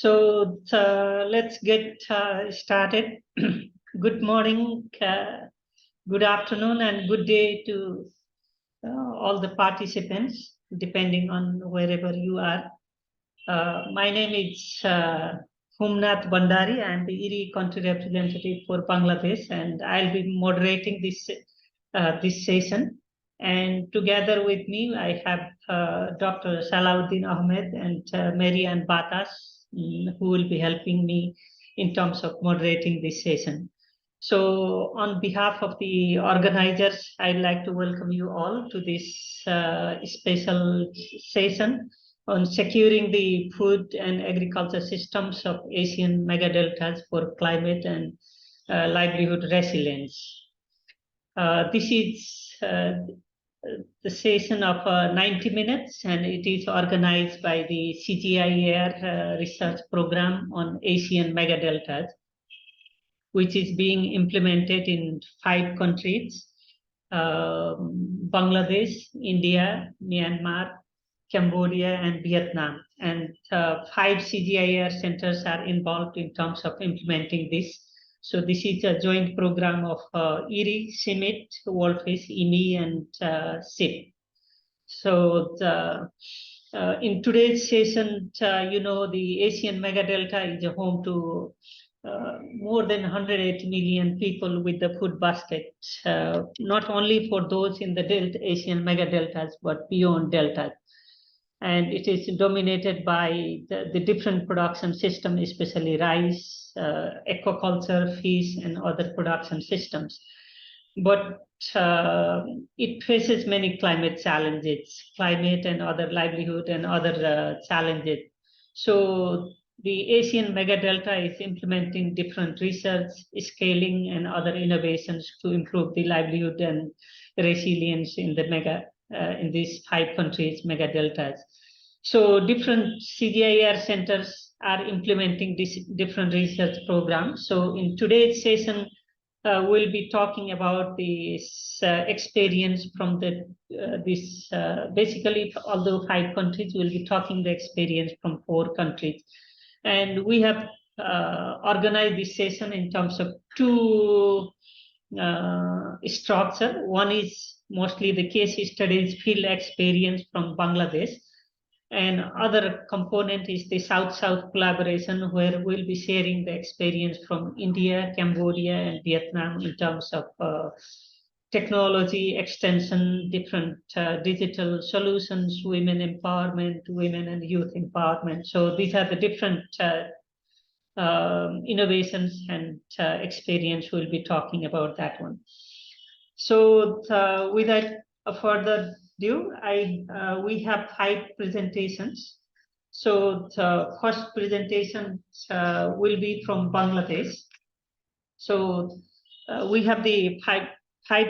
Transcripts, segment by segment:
Let's get started. Good morning, good afternoon, and good day to all the participants, depending on wherever you are. My name is Humnath Bandari. I am the ERI country representative for Bangladesh, and I'll be moderating this session. And together with me, I have Dr. Salahuddin Ahmed and Mary Ann Batas, who will be helping me in terms of moderating this session. So on behalf of the organizers, I'd like to welcome you all to this special session on securing the food and agriculture systems of Asian megadeltas for climate and livelihood resilience. This is the session of 90 minutes, and it is organized by the CGIAR research program on Asian megadeltas, which is being implemented in 5 countries: Bangladesh, India, Myanmar, Cambodia, and Vietnam. And 5 CGIAR centers are involved in terms of implementing this. So this is a joint program of ERI, CIMMYT, WorldFish, IMI, and CIP. So in today's session, the Asian megadelta is a home to more than 180 million people with the food basket, not only for those in the Asian megadeltas, but beyond deltas. And it is dominated by the different production systems, especially rice, aquaculture, fish, and other production systems. But it faces many climate challenges, climate and other livelihood and other challenges. So the Asian megadelta is implementing different research, scaling, and other innovations to improve the livelihood and resilience in the in these 5 countries megadeltas. So different CGIAR centers are implementing this different research programs. So in today's session, we'll be talking about this experience from basically, although 5 countries, we'll be talking the experience from 4 countries. And we have organized this session in terms of 2 structure. One is mostly the case studies, field experience from Bangladesh. And other component is the South-South collaboration, where we'll be sharing the experience from India, Cambodia, and Vietnam in terms of technology extension, different digital solutions, women empowerment, women and youth empowerment. So these are the different innovations and experience. We'll be talking about that one. So without further ado, we have 5 presentations. So the first presentation will be from Bangladesh. So we have the 5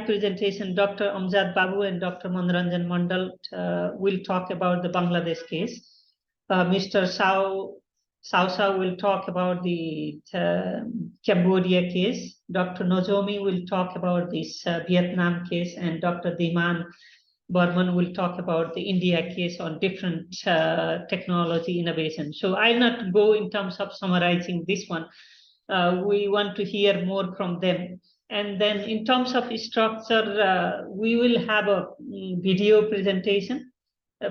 presentation. Dr. Amjad Babu and Dr. Manoranjan Mandal will talk about the Bangladesh case. Mr. Sao will talk about the Cambodia case. Dr. Nozomi will talk about this Vietnam case, and Dr. Dhiman Burman will talk about the India case on different technology innovation. So I'll not go in terms of summarizing this one. We want to hear more from them. And then in terms of structure, we will have a video presentation.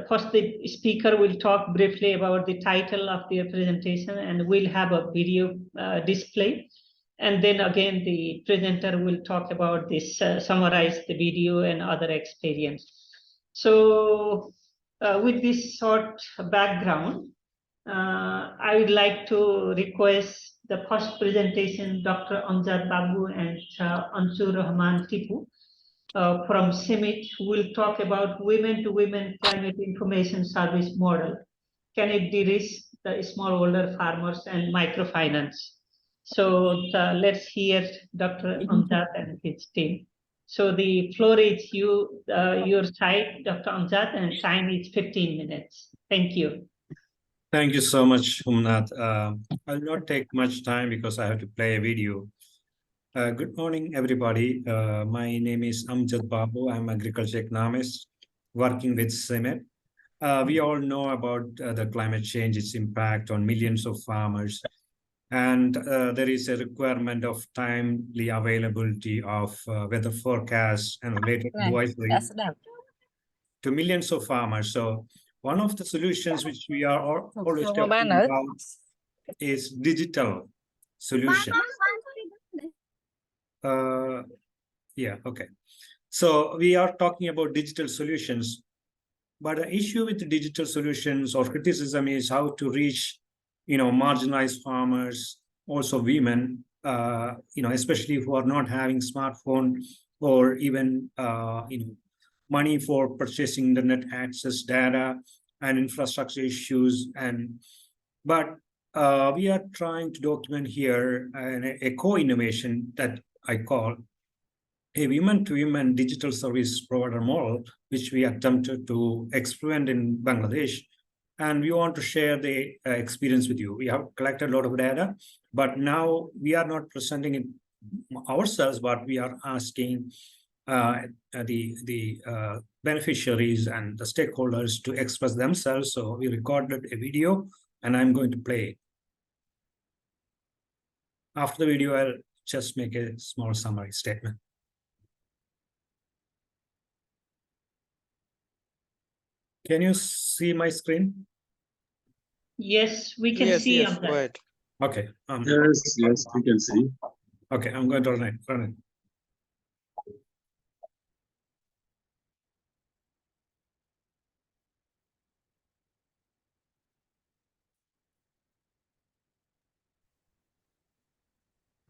First, the speaker will talk briefly about the title of their presentation, and we'll have a video display. And then again, the presenter will talk about this, summarize the video and other experience. So with this short background, I would like to request the first presentation, Dr. Amjad Babu and Ansur Rahman Tipu from CIMMYT, who will talk about women-to-women climate information service model. Can it de-risk the smallholder farmers and microfinance? So let's hear Dr. Amjad and his team. So the floor is your side, Dr. Amjad, and time is 15 minutes. Thank you. Thank you so much, Humnath. I'll not take much time because I have to play a video. Good morning, everybody. My name is Amjad Babu. I'm agriculture economist working with CIMMYT. We all know about the climate change, its impact on millions of farmers. And there is a requirement of timely availability of weather forecasts and related advisory to millions of farmers. So one of the solutions which we are always talking about is digital solutions. Yeah, okay. So we are talking about digital solutions, but the issue with the digital solutions or criticism is how to reach, marginalized farmers, also women, especially who are not having smartphone or even, money for purchasing internet access, data and infrastructure issues. But we are trying to document here a co-innovation that I call a women-to-women digital service provider model, which we attempted to experiment in Bangladesh. And we want to share the experience with you. We have collected a lot of data, but now we are not presenting it ourselves, but we are asking the beneficiaries and the stakeholders to express themselves. So we recorded a video and I'm going to play it. After the video, I'll just make a small summary statement. Can you see my screen? Yes, we can see Yes, on go that. ahead. Okay. Yes, we can see. Okay, I'm going to run it.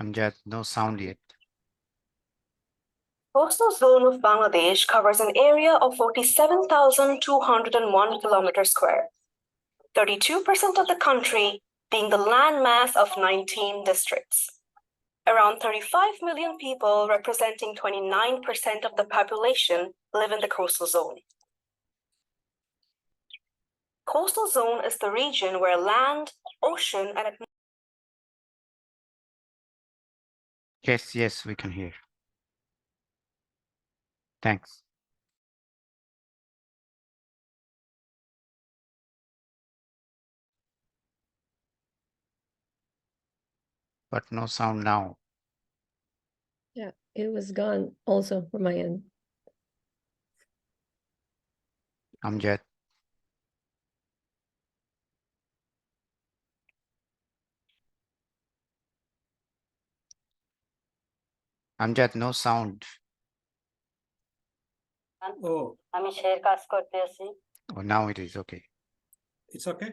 Amjad, no sound yet. Coastal zone of Bangladesh covers an area of 47,201 kilometers square, 32% of the country being the landmass of 19 districts. Around 35 million people, representing 29% of the population, live in the coastal zone. Coastal zone is the region where land, ocean, and Yes, we can hear. Thanks. But no sound now. Yeah, it was gone also from my end. Amjad. Amjad, no sound. Oh, Oh, now it is okay. it's okay.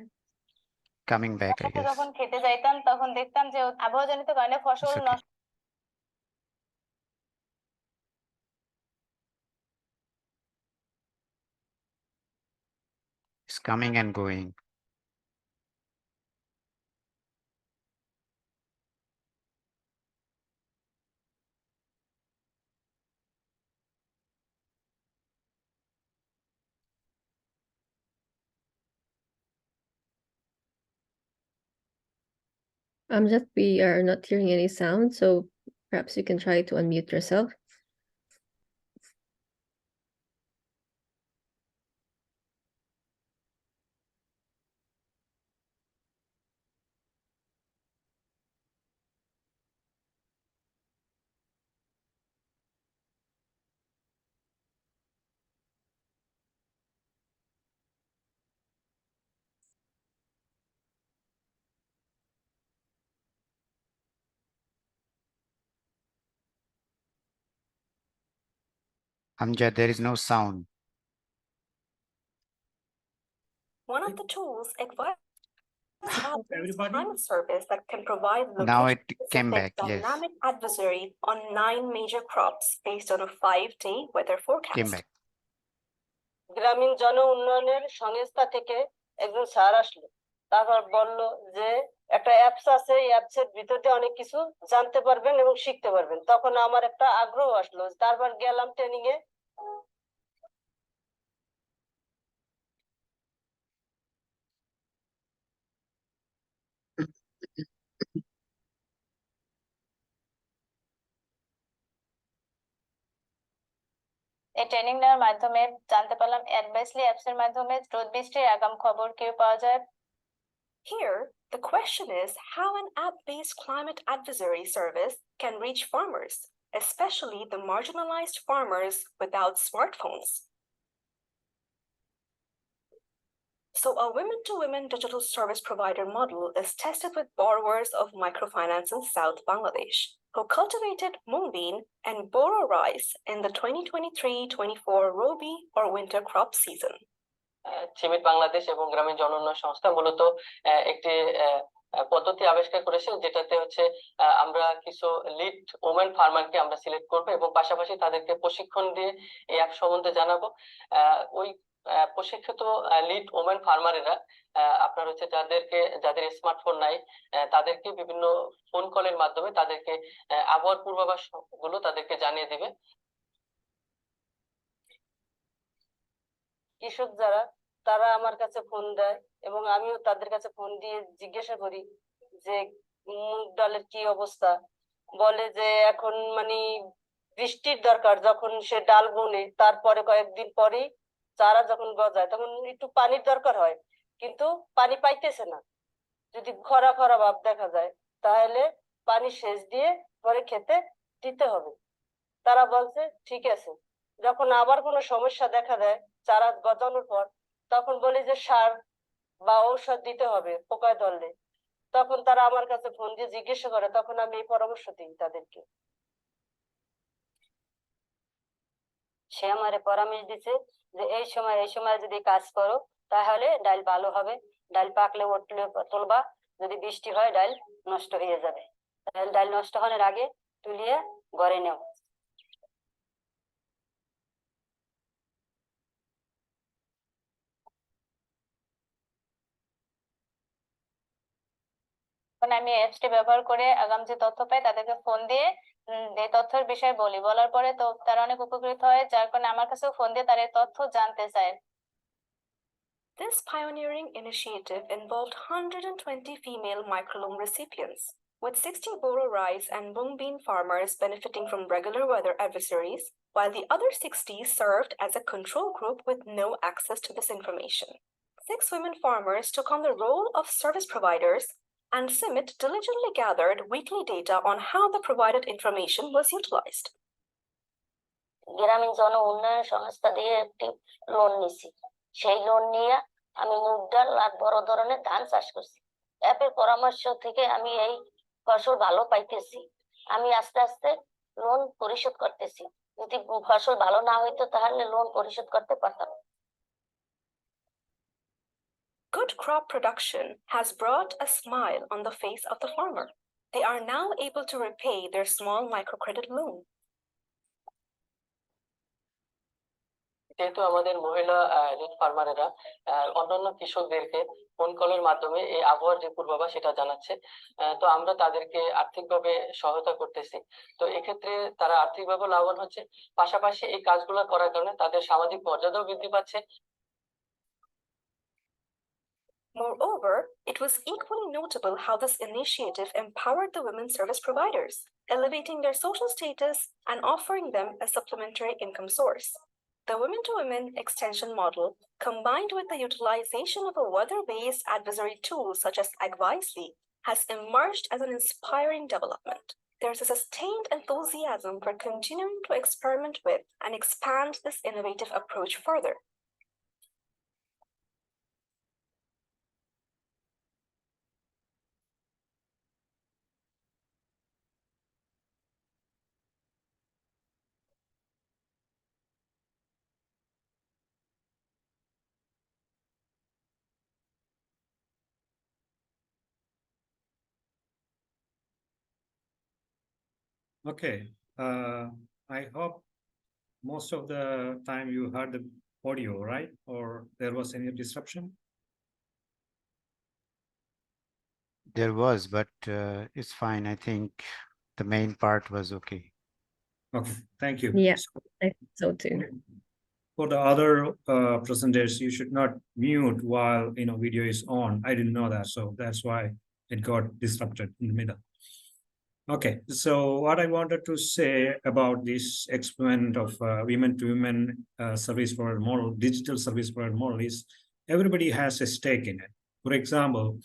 Coming back, I guess. যখন খেতে যাইতাম তখন দেখতাম যে আবহাওয়াজনিত কারণে ফসল It's okay. নষ্ট It's coming and going. We are not hearing any sound, so perhaps you can try to unmute yourself. Amjad, there is no sound. one of the tools advised Everybody? climate service that can provide Now it came location-specific back, yes. dynamic advisory on 9 major crops based on a 5-day weather forecast. Came back. গ্রামীণ জন উন্নয়নের সংস্থা থেকে একজন sir আসলো, তারপর বলল যে একটা অ্যাপস আছে, এই অ্যাপসের ভিতরে অনেক কিছু জানতে পারবেন এবং শিখতে পারবেন। তখন আমার একটা আগ্রহ আসলো, তারপর গেলাম ট্রেনিং এ। এই ট্রেনিং নেওয়ার মাধ্যমে জানতে পারলাম অ্যাডভাইসলি অ্যাপস এর মাধ্যমে রোদ বৃষ্টির আগাম খবর কেউ পাওয়া যায়। Here, the question is how an app-based climate advisory service can reach farmers, especially the marginalized farmers without smartphones. So a women-to-women digital service provider model is tested with borrowers of microfinance in South Bangladesh, who cultivated mung bean and boro rice in the 2023-24 Rabi or winter crop season. চিমিট Bangladesh এবং গ্রামীণ জনউন্নয়ন সংস্থা মূলত একটি পদ্ধতি আবিষ্কার করেছে, যেটাতে হচ্ছে আমরা কিছু লিড ওমেন ফার্মারকে আমরা সিলেক্ট করবো এবং পাশাপাশি তাদেরকে প্রশিক্ষণ দিয়ে এই অ্যাপ সম্বন্ধে জানাবো। ওই প্রশিক্ষিত লিড ওমেন ফার্মারেরা আপনার হচ্ছে যাদের স্মার্টফোন নাই তাদেরকে বিভিন্ন ফোন কলের মাধ্যমে তাদেরকে আবহাওয়ার পূর্বাভাস গুলো তাদেরকে জানিয়ে দিবে। কৃষক যারা তারা আমার কাছে ফোন দেয় এবং আমিও তাদের কাছে ফোন দিয়ে জিজ্ঞাসা করি যে মুগ ডালের কি অবস্থা। বলে যে এখন মানে বৃষ্টির দরকার, যখন সে ডাল বোনে তারপরে কয়েকদিন পরেই চারা যখন গজায় তখন একটু পানির দরকার হয়, কিন্তু পানি পাইতেছে না। যদি খরা খরা ভাব দেখা যায় তাহলে পানি সেচ দিয়ে পরে খেতে দিতে হবে। তারা বলছে ঠিক আছে। যখন আবার কোনো সমস্যা দেখা দেয় চারা গজানোর পর, তখন বলি যে সার বা ঔষধ দিতে হবে পোকায় ধরলে, তখন তারা আমার কাছে ফোন দিয়ে জিজ্ঞাসা করে, তখন আমি এই পরামর্শ দিই তাদেরকে। সে আমারে পরামর্শ দিচ্ছে যে এই সময় যদি কাজ করো তাহলে ডাল ভালো হবে, ডাল পাকলে উঠলে তুলবা, যদি বৃষ্টি হয় ডাল নষ্ট হয়ে যাবে, তাহলে ডাল নষ্ট হওয়ার আগে তুলিয়ে ঘরে নেও। আমি অ্যাপসটি ব্যবহার করে আগাম যে তথ্য পাই তাদেরকে ফোন দিয়ে এই তথ্যের বিষয়ে বলার পরে তো তারা অনেক উপকৃত হয়, যার কারণে আমার কাছেও ফোন দিয়ে তারা এই তথ্য জানতে চায়। This pioneering initiative involved 120 female microloan recipients, with 60 boro rice and mung bean farmers benefiting from regular weather advisories, while the other 60 served as a control group with no access to this information. 6 women farmers took on the role of service providers, and CIMIT diligently gathered weekly data on how the provided information was utilized. গ্রামীণ জন উন্নয়ন সংস্থা দিয়ে একটি loan নিছি, সেই loan নিয়ে আমি মুগ ডাল আর বড় ধরনের ধান চাষ করছি। অ্যাপের পরামর্শ থেকে আমি এই ফসল ভালো পাইতেছি। আমি আস্তে আস্তে লোন পরিশোধ করতেছি। যদি ফসল ভালো না হইতো তাহলে লোন পরিশোধ করতে পারতাম। Good crop production has brought a smile on the face of the farmer. They are now able to repay their small microcredit loan. যেহেতু আমাদের মহিলা লিড ফার্মারেরা অন্যান্য কৃষকদেরকে ফোন কলের মাধ্যমে এই আবহাওয়ার যে পূর্বাভাস সেটা জানাচ্ছে, তো আমরা তাদেরকে আর্থিকভাবে সহায়তা করতেছি। তো এক্ষেত্রে তারা আর্থিকভাবে লাভবান হচ্ছে, পাশাপাশি এই কাজগুলো করার কারণে তাদের সামাজিক মর্যাদাও বৃদ্ধি পাচ্ছে। Moreover, it was equally notable how this initiative empowered the women service providers, elevating their social status and offering them a supplementary income source. The women-to-women extension model, combined with the utilization of a weather-based advisory tool such as Agvisely, has emerged as an inspiring development. There's a sustained enthusiasm for continuing to experiment with and expand this innovative approach further. Okay, I hope most of the time you heard the audio, right? Or there was any disruption? There was, but it's fine. I think the main part was okay. Okay, thank you. Yeah. I think so too. For the other presenters, you should not mute while video is on. I didn't know that, so that's why it got disrupted in the middle. Okay, so what I wanted to say about this experiment of women-to-women service provider model, digital service provider model, is everybody has a stake in it. For example,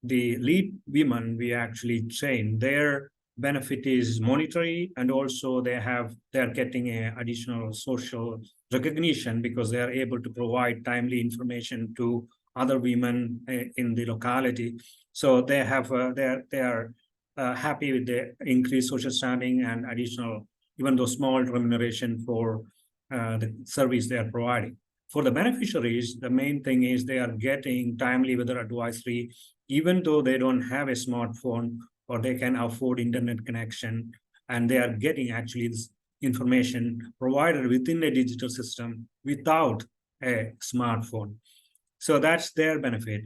the lead women we actually train, their benefit is monetary, and also they are getting a additional social recognition because they are able to provide timely information to other women in the locality. So they have they are happy with the increased social standing and additional, even though small remuneration for the service they are providing. For the beneficiaries, the main thing is they are getting timely weather advisory, even though they don't have a smartphone or they can afford internet connection, and they are getting actually this information provided within a digital system without a smartphone. So that's their benefit.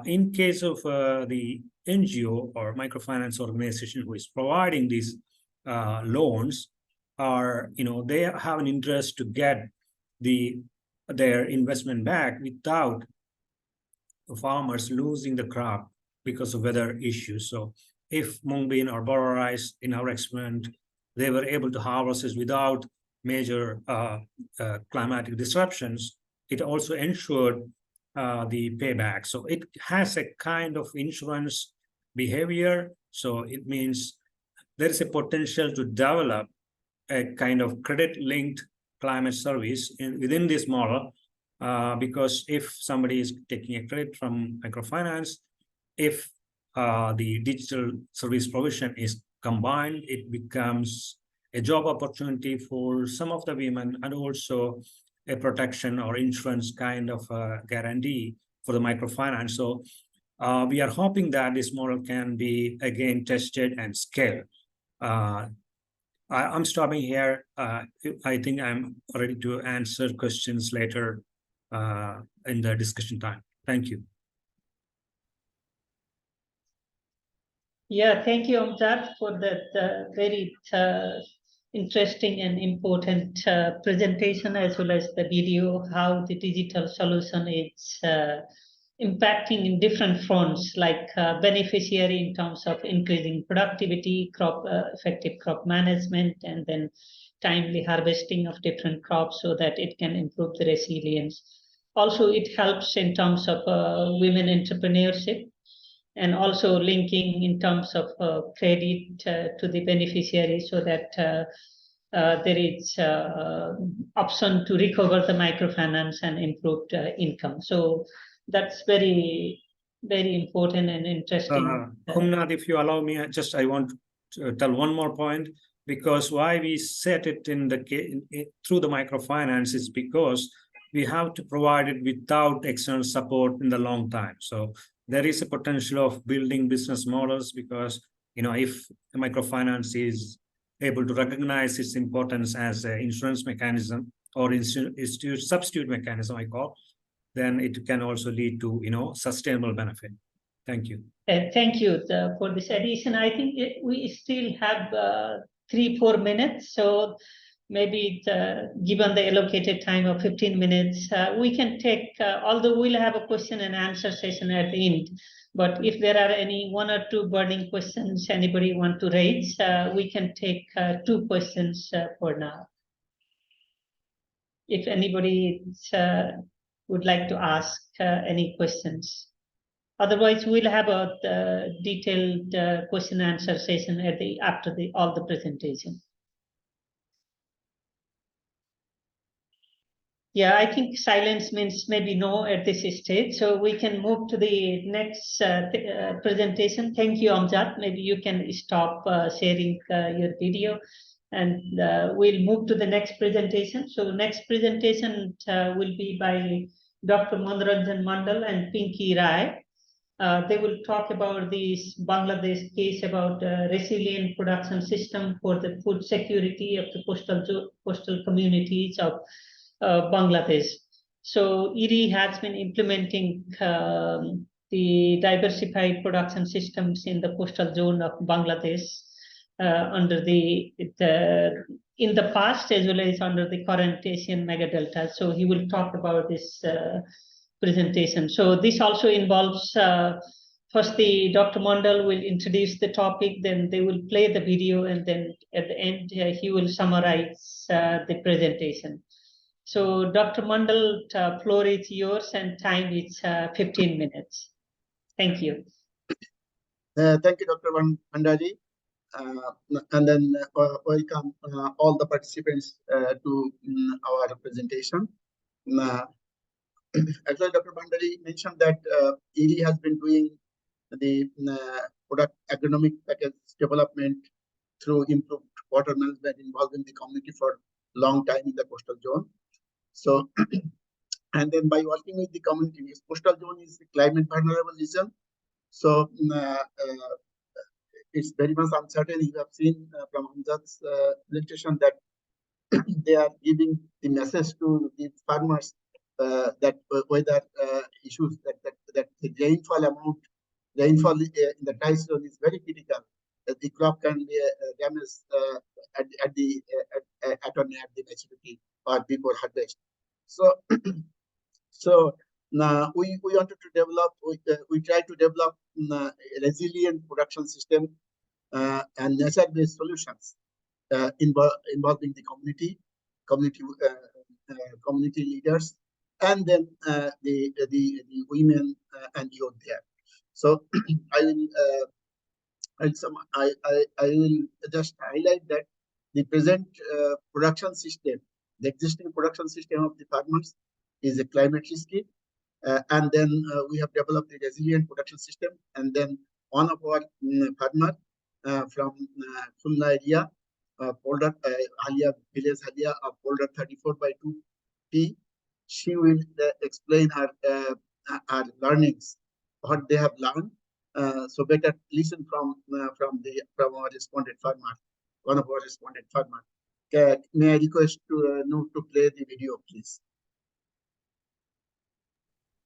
In case of the NGO or microfinance organization who is providing these loans, they have an interest to get their investment back without farmers losing the crop because of weather issues. So if mung bean or boro rice in our experiment, they were able to harvest it without major climatic disruptions, it also ensured the payback. So it has a kind of insurance behavior. So it means there is a potential to develop a kind of credit-linked climate service within this model, because if somebody is taking a credit from microfinance, if the digital service provision is combined, it becomes a job opportunity for some of the women and also a protection or insurance kind of guarantee for the microfinance. So we are hoping that this model can be again tested and scaled. I'm stopping here. I think I'm ready to answer questions later in the discussion time. Thank you. Yeah, thank you, Amjad, for that very interesting and important presentation, as well as the video, how the digital solution is impacting in different fronts, like beneficiary in terms of increasing productivity, effective crop management, and then timely harvesting of different crops so that it can improve the resilience. Also, it helps in terms of women entrepreneurship, and also linking in terms of credit to the beneficiary, so that there is option to recover the microfinance and improved income. So that's very, very important and interesting. Humnad, if you allow me, I want to tell one more point, because why we set it through the microfinance is because we have to provide it without external support in the long time. So there is a potential of building business models, because if the microfinance is able to recognize its importance as an insurance mechanism or substitute mechanism, I call, then it can also lead to sustainable benefit. Thank you. Thank you for this addition. I think we still have 3-4 minutes, so maybe given the allocated time of 15 minutes, we can take, although we'll have a question and answer session at the end, but if there are any 1 or 2 burning questions anybody want to raise, we can take 2 questions for now. If anybody would like to ask any questions. Otherwise, we'll have a detailed question and answer session after all the presentation. Yeah, I think silence means maybe no at this stage. So we can move to the next presentation. Thank you, Amjad. Maybe you can stop sharing your video, and we'll move to the next presentation. So next presentation will be by Dr. Manoranjan Mandal and Pinky Rai. They will talk about this Bangladesh case about resilient production system for the food security of the coastal communities of Bangladesh. So ERI has been implementing the diversified production systems in the coastal zone of Bangladesh under in the past, as well as under the current Asian megadelta. So he will talk about this presentation. So this also involves first Dr. Mondal will introduce the topic, then they will play the video, and then at the end he will summarize the presentation. So Dr. Mondal, floor is yours and time is 15 minutes. Thank you. Thank you, Dr. Bhandari. And then welcome all the participants to our presentation. Actually, Dr. Bhandari mentioned that ED has been doing the product agronomic package development through improved water management involving the community for a long time in the coastal zone. So, and then by working with the community, this coastal zone is the climate vulnerable region. So it's very much uncertain. You have seen from Hamzat's presentation that they are giving the message to the farmers that weather issues, that the rainfall in the dry zone is very critical. The crop can be damaged at the maturity or before harvest. So so now we wanted to develop. We try to develop a resilient production system and nature-based solutions involving the community leaders, and then the women and youth there. So I will just highlight that the present production system, the existing production system of the farmers, is a climate risky, and then we have developed a resilient production system. And then one of our farmer from Khulna area, Polder Halia village, Halia of Polder 34/2P, she will explain her learnings, what they have learned. So better listen from our respondent farmer, one of our respondent farmer. May I request to play the video, please?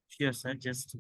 Sure, sir. Just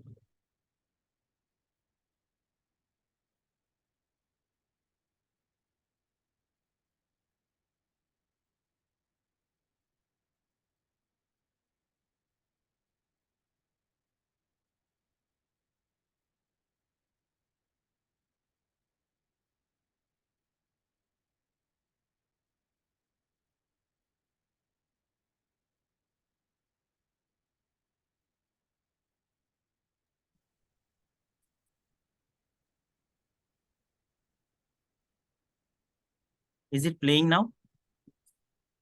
is it playing now?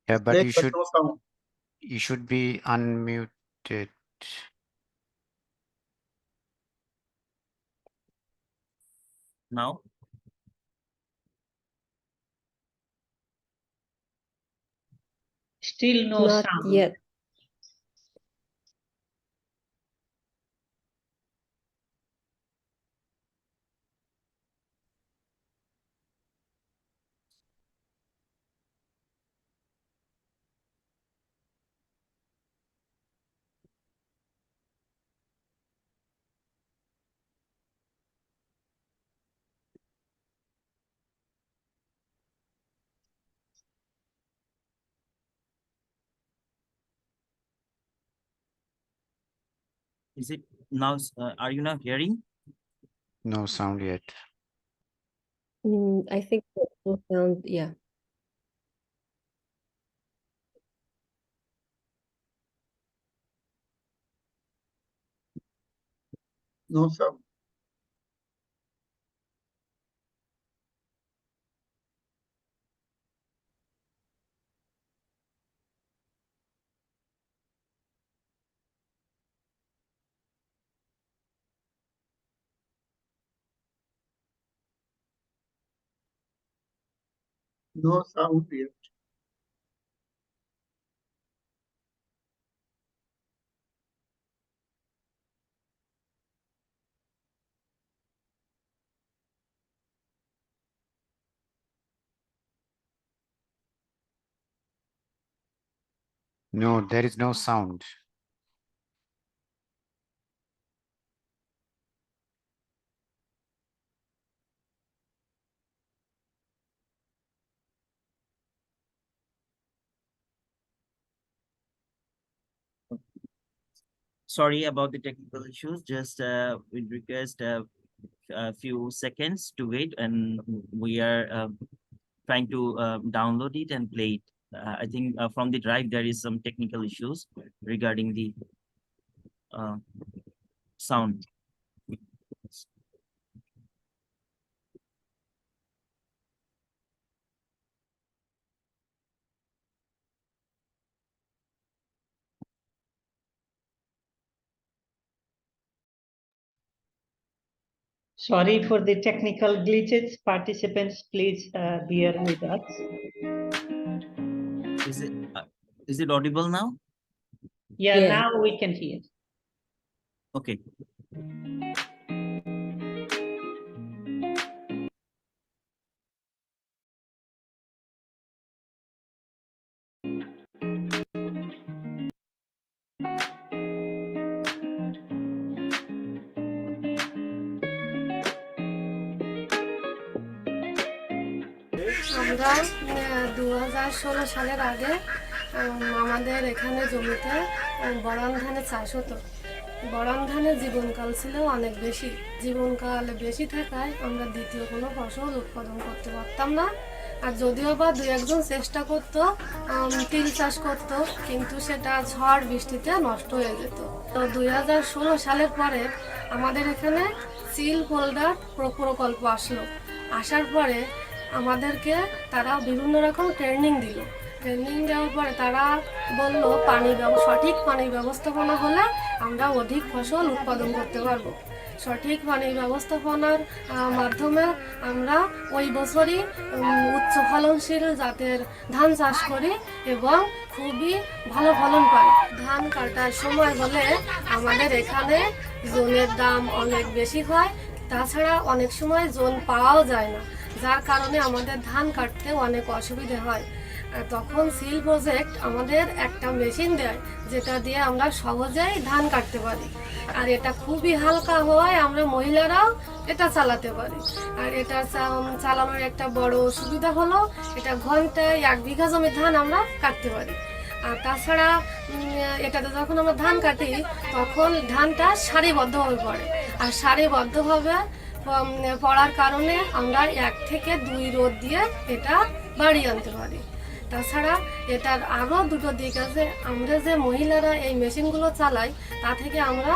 Yeah, but Play, but no sound. you should be unmuted. Now? Still no Not sound. yet. Is it now? Are you now hearing? No sound yet. I think no sound, yeah. No sound. No sound yet. No, there is no sound. Sorry about the technical issues. Just with request, a few seconds to wait, and we are trying to download it and play it. I think from the drive there is some technical issues regarding the sound. Sorry for the technical glitches. Participants, please bear with us. Is it audible now? Yeah, Yeah. now we can hear. Okay. আমরা 2016 সালের আগে আমাদের এখানে জমিতে বড়ান ধানের চাষ হতো। বড়ান ধানের জীবনকাল ছিল অনেক বেশি। জীবনকাল বেশি থাকায় আমরা দ্বিতীয় কোনো ফসল উৎপাদন করতে পারতাম না। আর যদিও বা দু একজন চেষ্টা করতো তিল চাষ করতো, কিন্তু সেটা ঝড় বৃষ্টিতে নষ্ট হয়ে যেত। তো 2016 সালের পরে আমাদের এখানে সিল ফোল্ডার প্রকল্প আসলো। আসার পরে আমাদেরকে তারা বিভিন্ন রকম ট্রেনিং দিল। ট্রেনিং দেওয়ার পরে তারা বলল সঠিক পানি ব্যবস্থাপনা হলে আমরা অধিক ফসল উৎপাদন করতে পারবো। সঠিক পানি ব্যবস্থাপনার মাধ্যমে আমরা ওই বছরই উচ্চ ফলনশীল জাতের ধান চাষ করি এবং খুবই ভালো ফলন পাই। ধান কাটার সময় হলে আমাদের এখানে জোনের দাম অনেক বেশি হয়, তাছাড়া অনেক সময় জোন পাওয়াও যায় না, যার কারণে আমাদের ধান কাটতে অনেক অসুবিধা হয়। তখন সিল প্রজেক্ট আমাদের একটা মেশিন দেয়, যেটা দিয়ে আমরা সহজেই ধান কাটতে পারি। আর এটা খুবই হালকা হওয়ায় আমরা মহিলারাও এটা চালাতে পারি। আর এটা চালানোর একটা বড় সুবিধা হলো এটা ঘন্টায় 1 বিঘা জমি ধান আমরা কাটতে পারি। আর তাছাড়া এটাতে যখন আমরা ধান কাটি তখন ধানটা সারিবদ্ধভাবে পড়ে, আর সারিবদ্ধভাবে পড়ার কারণে আমরা 1 থেকে 2 রোদ দিয়ে এটা বাড়িয়ে আনতে পারি। তাছাড়া এটার আরও দুটো দিক আছে। আমরা যে মহিলারা এই মেশিনগুলো চালাই তা থেকে আমরা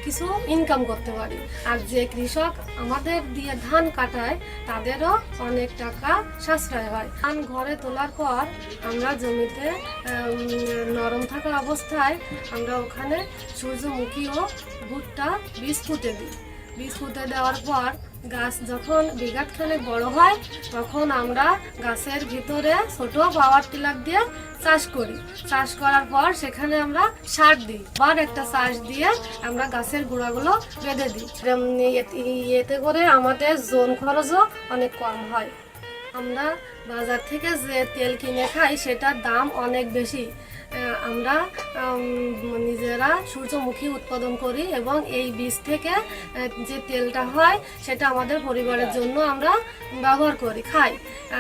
কিছু ইনকাম করতে পারি। আর যে কৃষক আমাদের দিয়ে ধান কাটায় তাদেরও অনেক টাকা সাশ্রয় হয়। ধান ঘরে তোলার পর আমরা জমিতে নরম থাকা অবস্থায় আমরা ওখানে সূর্যমুখী ও ভুট্টা বীজ পুঁতে দিই। বীজ পুঁতে দেওয়ার পর গাছ যখন বিঘাতখানে বড় হয় তখন আমরা গাছের ভিতরে ছোট পাওয়ার টিলার দিয়ে চাষ করি। চাষ করার পর সেখানে আমরা সার দিই, আবার একটা চাষ দিয়ে আমরা গাছের গোড়াগুলো বেঁধে দিই। এতে করে আমাদের জোন খরচও অনেক কম হয়। আমরা বাজার থেকে যে তেল কিনে খাই সেটার দাম অনেক বেশি। আমরা নিজেরা সূর্যমুখী উৎপাদন করি এবং এই বীজ থেকে যে তেলটা হয় সেটা আমাদের পরিবারের জন্য আমরা ব্যবহার করি, খাই।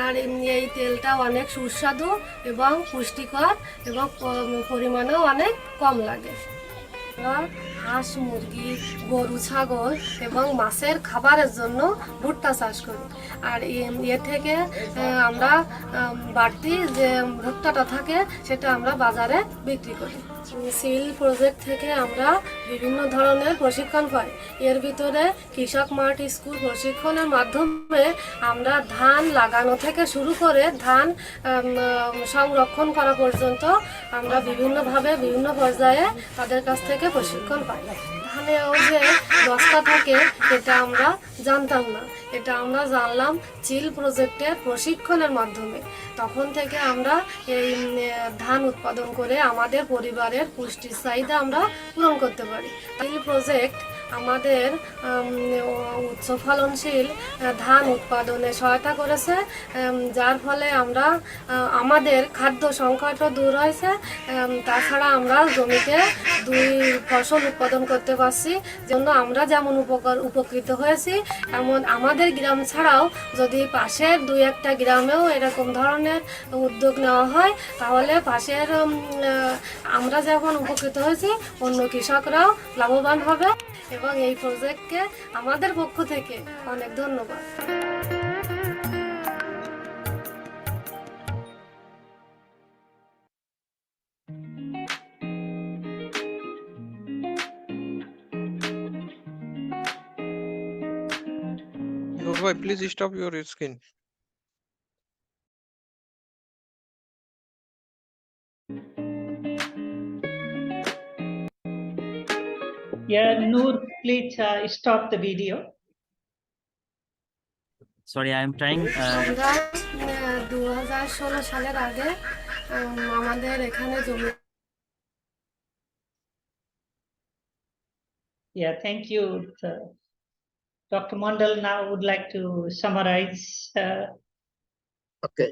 আর এই তেলটা অনেক সুস্বাদু এবং পুষ্টিকর এবং পরিমাণেও অনেক কম লাগে। হাঁস, মুরগি, গরু, ছাগল এবং মাছের খাবারের জন্য ভুট্টা চাষ করি। আর এ থেকে আমরা বাড়তি যে ভুট্টাটা থাকে সেটা আমরা বাজারে বিক্রি করি। সিল প্রজেক্ট থেকে আমরা বিভিন্ন ধরনের প্রশিক্ষণ পাই। এর ভিতরে কৃষক মাঠ স্কুল প্রশিক্ষণের মাধ্যমে আমরা ধান লাগানো থেকে শুরু করে ধান সংরক্ষণ করা পর্যন্ত আমরা বিভিন্নভাবে বিভিন্ন পর্যায়ে তাদের কাছ থেকে প্রশিক্ষণ পাই। ধানেও যে দস্তা থাকে এটা আমরা জানতাম না, এটা আমরা জানলাম চিল প্রজেক্টের প্রশিক্ষণের মাধ্যমে। তখন থেকে আমরা এই ধান উৎপাদন করে আমাদের পরিবারের পুষ্টির চাহিদা আমরা পূরণ করতে পারি। চিল প্রজেক্ট আমাদের উচ্চ ফলনশীল ধান উৎপাদনে সহায়তা করেছে, যার ফলে আমরা আমাদের খাদ্য সংকটও দূর হয়েছে। তাছাড়া আমরা জমিতে 2 ফসল উৎপাদন করতে পারছি, জন্য আমরা যেমন উপকৃত হয়েছি, এমন আমাদের গ্রাম ছাড়াও যদি পাশের 2-1টা গ্রামেও এরকম ধরনের উদ্যোগ নেওয়া হয় তাহলে পাশের আমরা যেমন উপকৃত হয়েছি অন্য কৃষকরাও লাভবান হবে। এবং এই প্রজেক্টকে আমাদের পক্ষ থেকে অনেক ধন্যবাদ। Please stop your screen. Yeah, Noor, please stop the video. Sorry, I am trying. আমরা 2016 সালের আগে আমাদের এখানে জমি Yeah, thank you. Dr. Mondal now would like to summarize. Okay.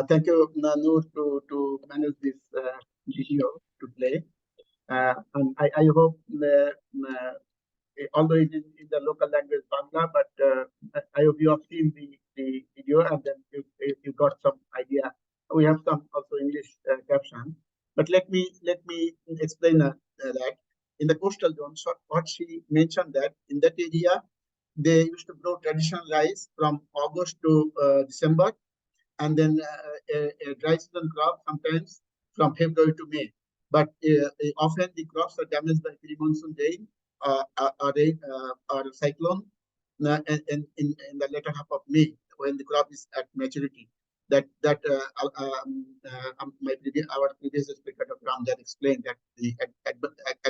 Thank you, Noor, to manage this video to play. And I hope, although it is in the local language Bangla, but I hope you have seen the video and then you got some idea. We have some also English caption, but let me explain that in the coastal zone. So what she mentioned that in that area they used to grow traditional rice from August to December, and then a dry season crop sometimes from February to May. But often the crops are damaged by pre-monsoon rain or cyclone in the later half of May when the crop is at maturity. Our previous speaker, Dr. Ramjan, explained that the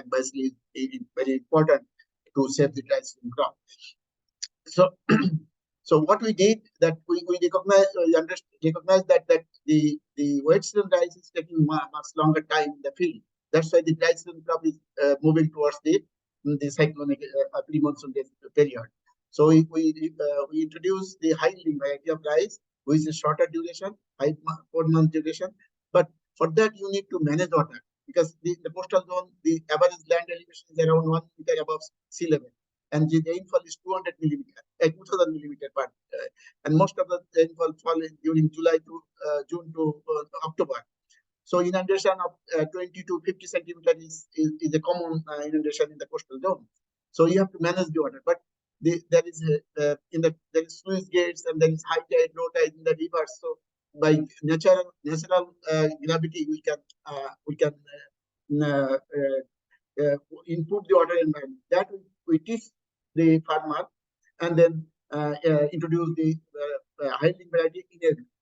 advisory is very important to save the dry season crop. So, so what we did that we recognize that the wet season rice is taking much longer time in the field. That's why the dry season crop is moving towards the cyclonic pre-monsoon period. So we introduced the high yielding variety of rice, which is shorter duration, 4-month duration. But for that you need to manage water, because the coastal zone, the average land elevation is around 1 meter above sea level, and the rainfall is 200 millimeter, 2000 millimeter per, and most of the rainfall fall during July to June to October. So inundation of 20 to 50 centimeter is a common inundation in the coastal zone. So you have to manage the water, but there is sluice gates and there is high tide, low tide in the rivers. So by natural gravity we can improve the water environment. That we teach the farmer, and then introduce the high yielding variety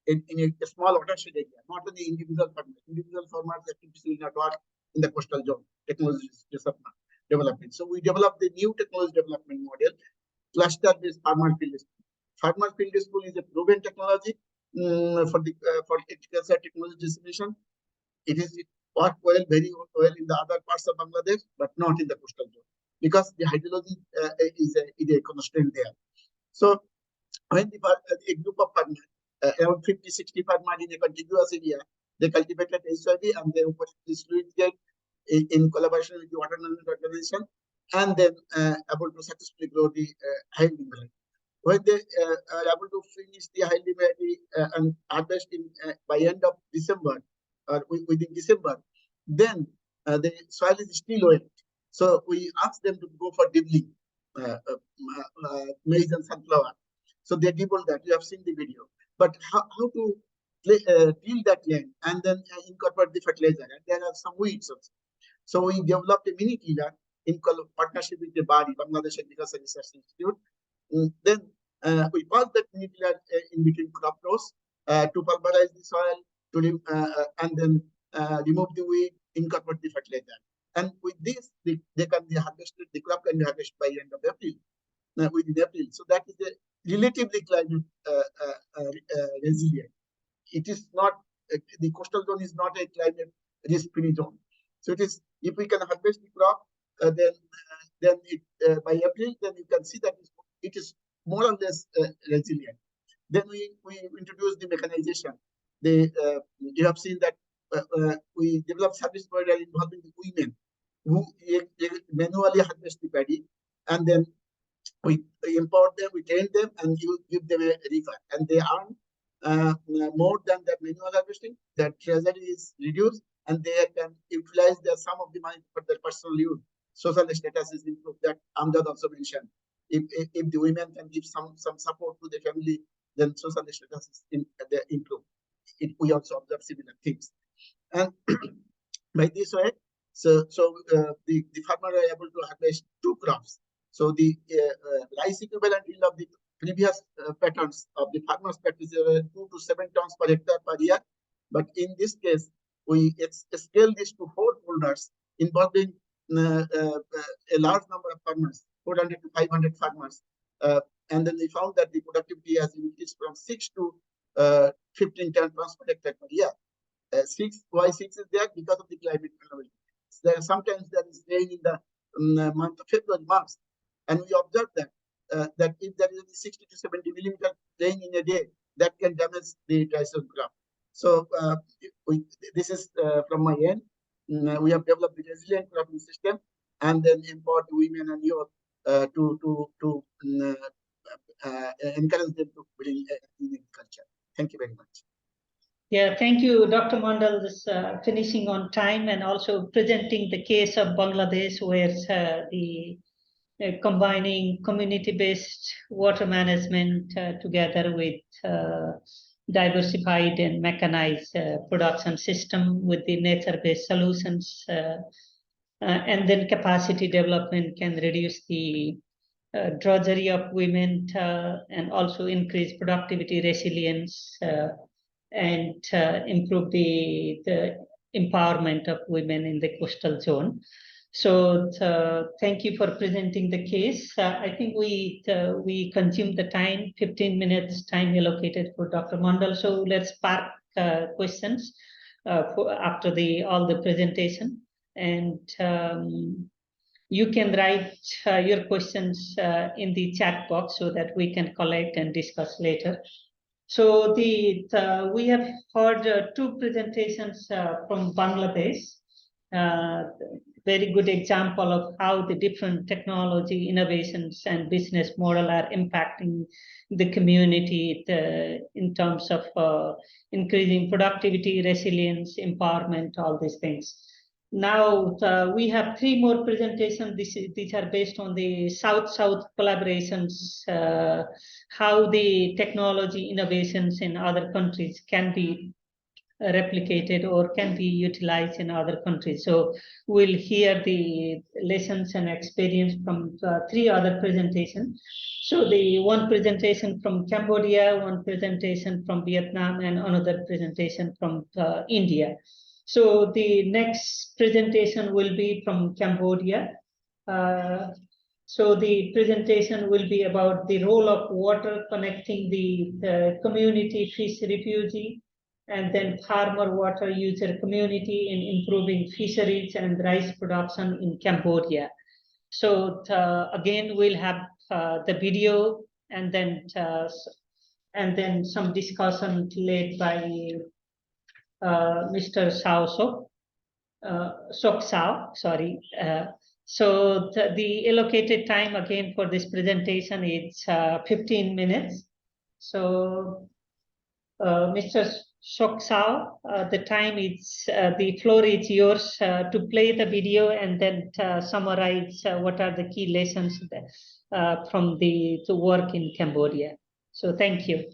in a small watershed area, not in the individual farmers. Individual farmers activities will not work in the coastal zone. Technology development. So we developed the new technology development model, cluster-based farmer field school. Farmer field school is a proven technology for agriculture technology dissemination. It worked well, very well in the other parts of Bangladesh, but not in the coastal zone, because the hydrology is a constraint there. So when a group of farmers, around 50-60 farmers in a contiguous area, they cultivated HYB and they opened the sluice gate in collaboration with the water management organization, and then able to successfully grow the high yielding variety. When they are able to finish the high yielding variety and harvest by end of December or within December, then the soil is still wet. So we ask them to go for dibbling maize and sunflower. So they dibble that. You have seen the video. But how to till that land and then incorporate the fertilizer, and there are some weeds also. So we developed a mini tiller in partnership with the BARI, Bangladesh Agriculture Research Institute. Then we pass that mini tiller in between crop rows to pulverize the soil, and then remove the weed, incorporate the fertilizer. And with this, they can be harvested. The crop can be harvested by end of April, within April. So that is a relatively climate resilient. It is not the coastal zone is not a climate risk-free zone. So it is, if we can harvest the crop, then by April, then you can see that it is more or less resilient. Then we introduce the mechanization. You have seen that we develop service provider involving the women who manually harvest the paddy, and then we empower them, we train them, and you give them a refund, and they earn more than the manual harvesting. Their treasury is reduced, and they can utilize some of the money for their personal use social status is improved, that Amjad also mentioned. If the women can give some support to the family, then social status is improved. We also observe similar things. And by this way, the farmer are able to harvest 2 crops. So the rice equivalent yield of the previous patterns of the farmers practice 2 to 7 tons per hectare per year. But in this case, we scale this to 4 folders involving a large number of farmers, 400 to 500 farmers. And then we found that the productivity has increased from 6 to 15 tons per hectare per year. Why 6 is there? Because of the climate phenomenon. Sometimes there is rain in the month of February, March, and we observe that that if there is 60 to 70 millimeter rain in a day, that can damage the dry season crop. So this is from my end. We have developed a resilient cropping system, and then empowered women and youth to encourage them to bring in agriculture. Thank you very much. Yeah, thank you, Dr. Mandal, this finishing on time and also presenting the case of Bangladesh, where the combining community-based water management together with diversified and mechanized production system with the nature-based solutions, and then capacity development can reduce the drudgery of women and also increase productivity, resilience, and improve the empowerment of women in the coastal zone. So thank you for presenting the case. I think we consumed the time, 15 minutes time allocated for Dr. Mandal. So let's park questions after all the presentation. And you can write your questions in the chat box so that we can collect and discuss later. So we have heard 2 presentations from Bangladesh. Very good example of how the different technology innovations and business model are impacting the community in terms of increasing productivity, resilience, empowerment, all these things. Now we have 3 more presentations. These are based on the South-South collaborations, how the technology innovations in other countries can be replicated or can be utilized in other countries. So we'll hear the lessons and experience from 3 other presentations. So the 1 presentation from Cambodia, 1 presentation from Vietnam, and another presentation from India. So the next presentation will be from Cambodia. So the presentation will be about the role of water connecting the community fish refugee and then farmer water user community in improving fisheries and rice production in Cambodia. So again, we'll have the video and then some discussion led by Mr. Sok Sao, sorry. So the allocated time again for this presentation is 15 minutes. So Mr. Sok Sao, the floor is yours to play the video and then summarize what are the key lessons from the work in Cambodia. So thank you.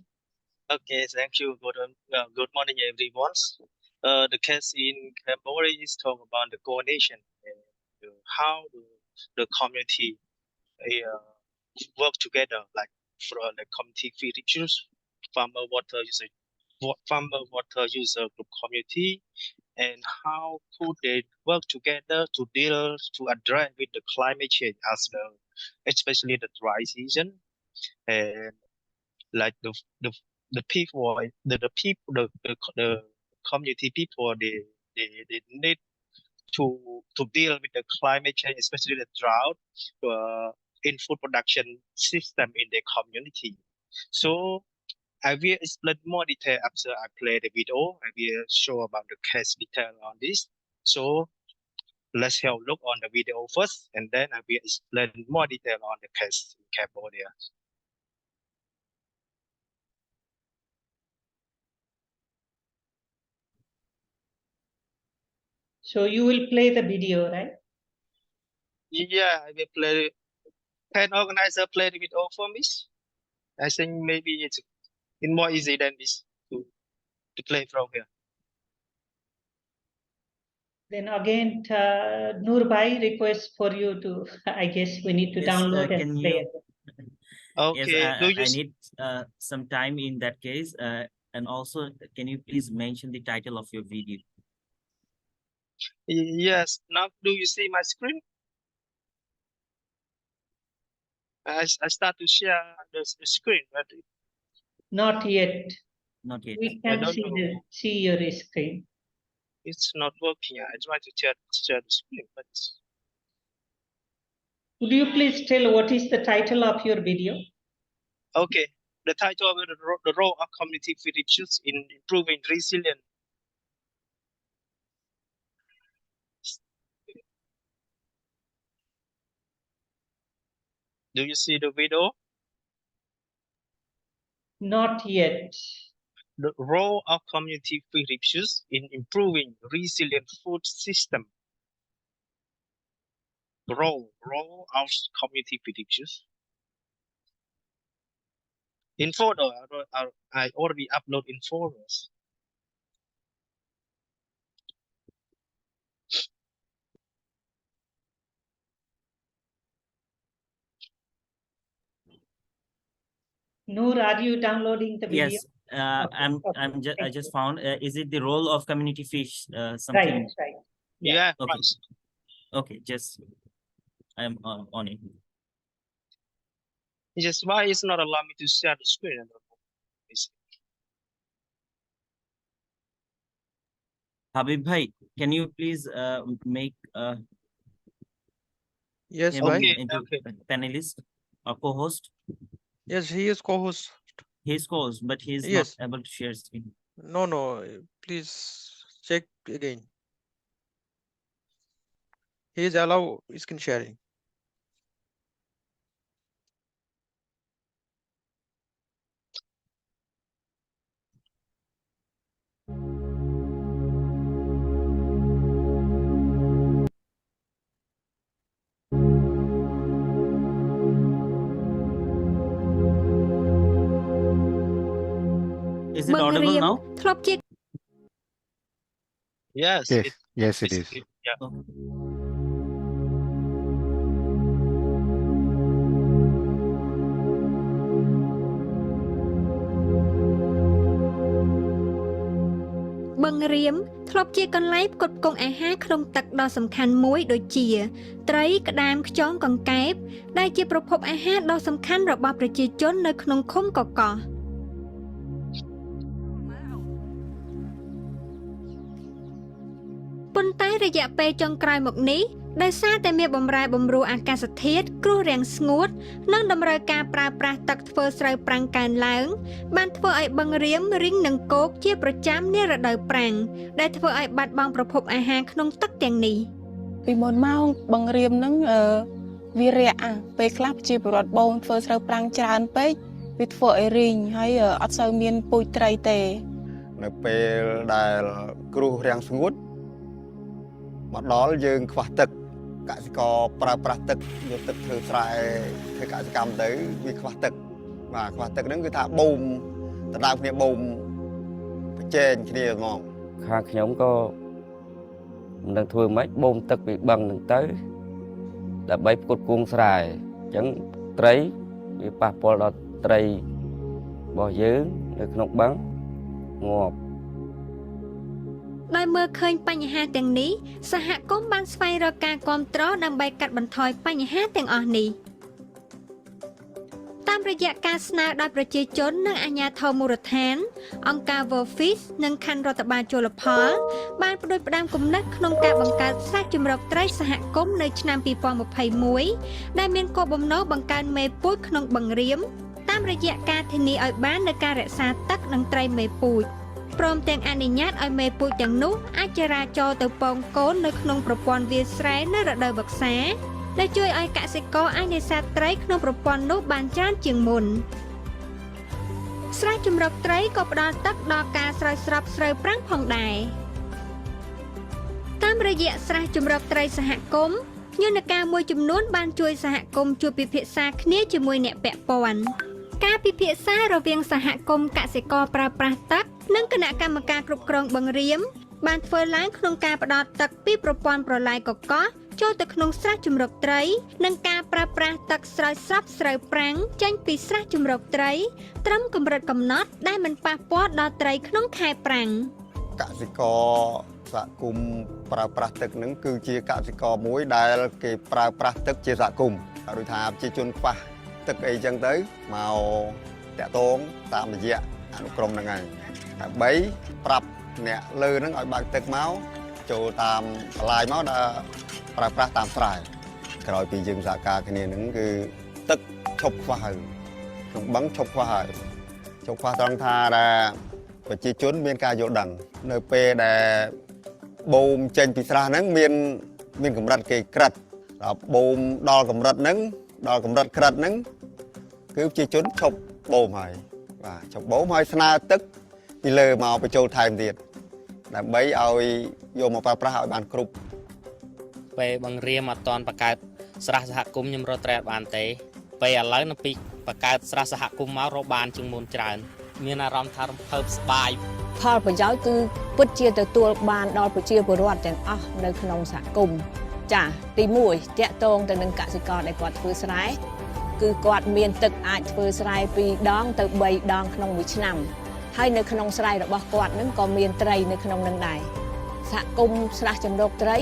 Okay, thank you. Good morning, everyone. The case in Cambodia is talk about the coordination and how the community work together, like for the community field issues, farmer water user group community, and how could they work together to address with the climate change as well, especially the dry season, and like the community people they need to deal with the climate change, especially the drought, in food production system in the community. So I will explain more detail after I play the video. I will show about the case detail on this. So let's have a look on the video first, and then I will explain more detail on the case in Cambodia. So you will play the video, right? Yeah, I will play. Can organizer play the video for me? I think maybe it's more easy than this to play from here. Then again, Noor Bhai requests for you to, I guess we need to Yes, download can and play you? it. Yes, Okay. Do you I need some time in that case. And also, can you please mention the title of your video? Yes. Now, do you see my screen? I start to share the screen, but Not yet. Not yet. We I can don't know. see your screen. It's not working. I try to share the screen, but Could you please tell what is the title of your video? okay. The title of the role of community field issues in improving resilience. Do you see the video? Not yet. The role of community field issues in improving resilient food system. Role of community field issues. In photo, I already upload in photos. Noor, are you downloading the video? Yes, Okay, I just found. Is it the role of community fish? Right, Something. right. Yeah, Okay. right. Okay, just I'm on it. Just why it's not allowing me to share the screen? I don't know. Habib Bhai, can you please make Yes, him bhai. Okay, into okay. panelist or co-host? Yes, he is co-host. He's co-host, but he's Yes. not able to share screen. No, please check again. He is allow screen sharing. Is it audible now? ធ្លាប់ជា Yes. Yes, it is. Yeah. Okay. បឹងរៀមធ្លាប់ជាកន្លែងផ្គត់ផ្គង់អាហារក្នុងទឹកដ៏សំខាន់មួយដូចជា ត្រីក្តាមខ្យងកង្កែប ដែលជាប្រភពអាហារដ៏សំខាន់របស់ប្រជាជននៅក្នុងឃុំកកោះ ប៉ុន្តែរយៈពេលចុងក្រោយមកនេះដោយសារតែមានបម្រែបម្រួលអាកាសធាតុគ្រោះរាំងស្ងួតនិងតម្រូវការប្រើប្រាស់ទឹកធ្វើស្រូវប្រាំងកើនឡើងបានធ្វើឲ្យបឹងរៀមរីងនឹងគោកជាប្រចាំនារដូវប្រាំងដែលធ្វើឲ្យបាត់បង់ប្រភពអាហារក្នុងទឹកទាំងនេះ ពីមុនមកបឹងរៀមនឹងវារាក់ពេលខ្លះជាពលរដ្ឋបងធ្វើស្រូវប្រាំងច្រើនពេកវាធ្វើឲ្យរីងហើយអត់សូវមានពូជត្រីទេនៅពេលដែលគ្រោះរាំងស្ងួត មកដល់យើងខ្វះទឹកកសិករប្រើប្រាស់ទឹកយកទឹកធ្វើស្រែធ្វើកសិកម្មទៅវាខ្វះទឹកបាទខ្វះទឹកហ្នឹងគឺថាបូមដណ្ដើមគ្នាបូមបញ្ចេញគ្នាហ្មងខាងខ្ញុំក៏មិនដឹងធ្វើម៉េចបូមទឹកពីបឹងហ្នឹងទៅដើម្បីផ្គត់ផ្គង់ស្រែអញ្ចឹងត្រីវាប៉ះពាល់ដល់ត្រីរបស់យើងនៅក្នុងបឹងងាប់ ដោយមើលឃើញបញ្ហាទាំងនេះសហគមន៍បានស្វែងរកការគាំទ្រដើម្បីកាត់បន្ថយបញ្ហាទាំងអស់នេះតាមរយៈការស្នើដោយប្រជាជននិងអាជ្ញាធរមូលដ្ឋានអង្គការ World Fish និងខណ្ឌរដ្ឋបាលជលផលបានផ្ដួចផ្ដើមគំនិតក្នុងការបង្កើតស្រះជម្រកត្រីសហគមន៍នៅឆ្នាំ 2021 ដែលមានគោលបំណងបង្កើនមេពូជក្នុងបឹងរៀមតាមរយៈការធានាឲ្យបាននូវការរក្សាទឹកនិងត្រីមេពូជ ព្រមទាំងអនុញ្ញាតឲ្យមេពូជទាំងនោះអាចចរាចរទៅពងកូននៅក្នុងប្រព័ន្ធវាលស្រែនៅរដូវវស្សាដែលជួយឲ្យកសិករអាចនេសាទត្រីក្នុងប្រព័ន្ធនោះបានច្រើនជាងមុនស្រះជម្រកត្រីក៏ផ្ដល់ទឹកដល់ការស្រោចស្រពស្រូវប្រាំងផងដែរតាមរយៈស្រះជម្រកត្រីសហគមន៍ យន្តការមួយចំនួនបានជួយសហគមន៍ជួបពិភាក្សាគ្នាជាមួយអ្នកពាក់ព័ន្ធការពិភាក្សារវាងសហគមន៍កសិករប្រើប្រាស់ទឹកនិងគណៈកម្មការគ្រប់គ្រងបង្រៀមបានធ្វើឡើងក្នុងការផ្ដល់ទឹកពីប្រព័ន្ធប្រឡាយកកោះចូលទៅក្នុងស្រះជម្រកត្រីនិងការប្រើប្រាស់ទឹកស្រោចស្រពស្រូវប្រាំងចេញពីស្រះជម្រកត្រីត្រឹមកម្រិតកំណត់ដែលមិនប៉ះពាល់ដល់ត្រីក្នុងខែប្រាំងកសិករសហគមន៍ប្រើប្រាស់ទឹកនឹងគឺជាកសិករមួយដែលគេប្រើប្រាស់ទឹកជាសហគមន៍ដូចថាប្រជាជនខ្វះទឹកអីចឹងទៅមកតាក់ទងតាមរយៈអនុក្រមហ្នឹងហើយដើម្បីប្រាប់អ្នកលើហ្នឹងឲ្យបើកទឹកមកចូលតាមបន្លាយមកដល់ប្រើប្រាស់តាមស្រែក្រោយពីយើងសហការគ្នាហ្នឹងគឺទឹកឈប់ខ្វះហើយក្នុងបឹងឈប់ខ្វះហើយឈប់ខ្វះត្រង់ថាដែលប្រជាជនមានការយល់ដឹងនៅពេលដែលបូមចេញពីស្រះហ្នឹងមានកម្រិតគេក្រិតដល់បូមដល់កម្រិតហ្នឹងដល់កម្រិតក្រិតហ្នឹងគឺប្រជាជនឈប់បូមហើយបាទឈប់បូមហើយស្នើទឹកពីលើមកបញ្ចូលថែមទៀតដើម្បីឲ្យយកមកប្រើប្រាស់ឲ្យបានគ្រប់ពេលបង្រៀមអត់តាន់បង្កើតស្រះសហគមន៍ខ្ញុំរកត្រែបានទេពេលឥឡូវនៅពីបង្កើតស្រះសហគមន៍មករកបានជាងមុនច្រើនមានអារម្មណ៍ថារំភើបស្បាយផលប្រយោជន៍គឺពិតជាទទួលបានដល់ប្រជាពលរដ្ឋទាំងអស់នៅក្នុងសហគមន៍ចាទី1តាក់ទងទៅនឹងកសិករដែលគាត់ធ្វើស្រែគឺគាត់មានទឹកអាចធ្វើស្រែ2ដងទៅ3ដងក្នុងមួយឆ្នាំហើយនៅក្នុងស្រែរបស់គាត់នឹងក៏មានត្រីនៅក្នុងនឹងដែរសហគមន៍ស្រះចម្រោកត្រី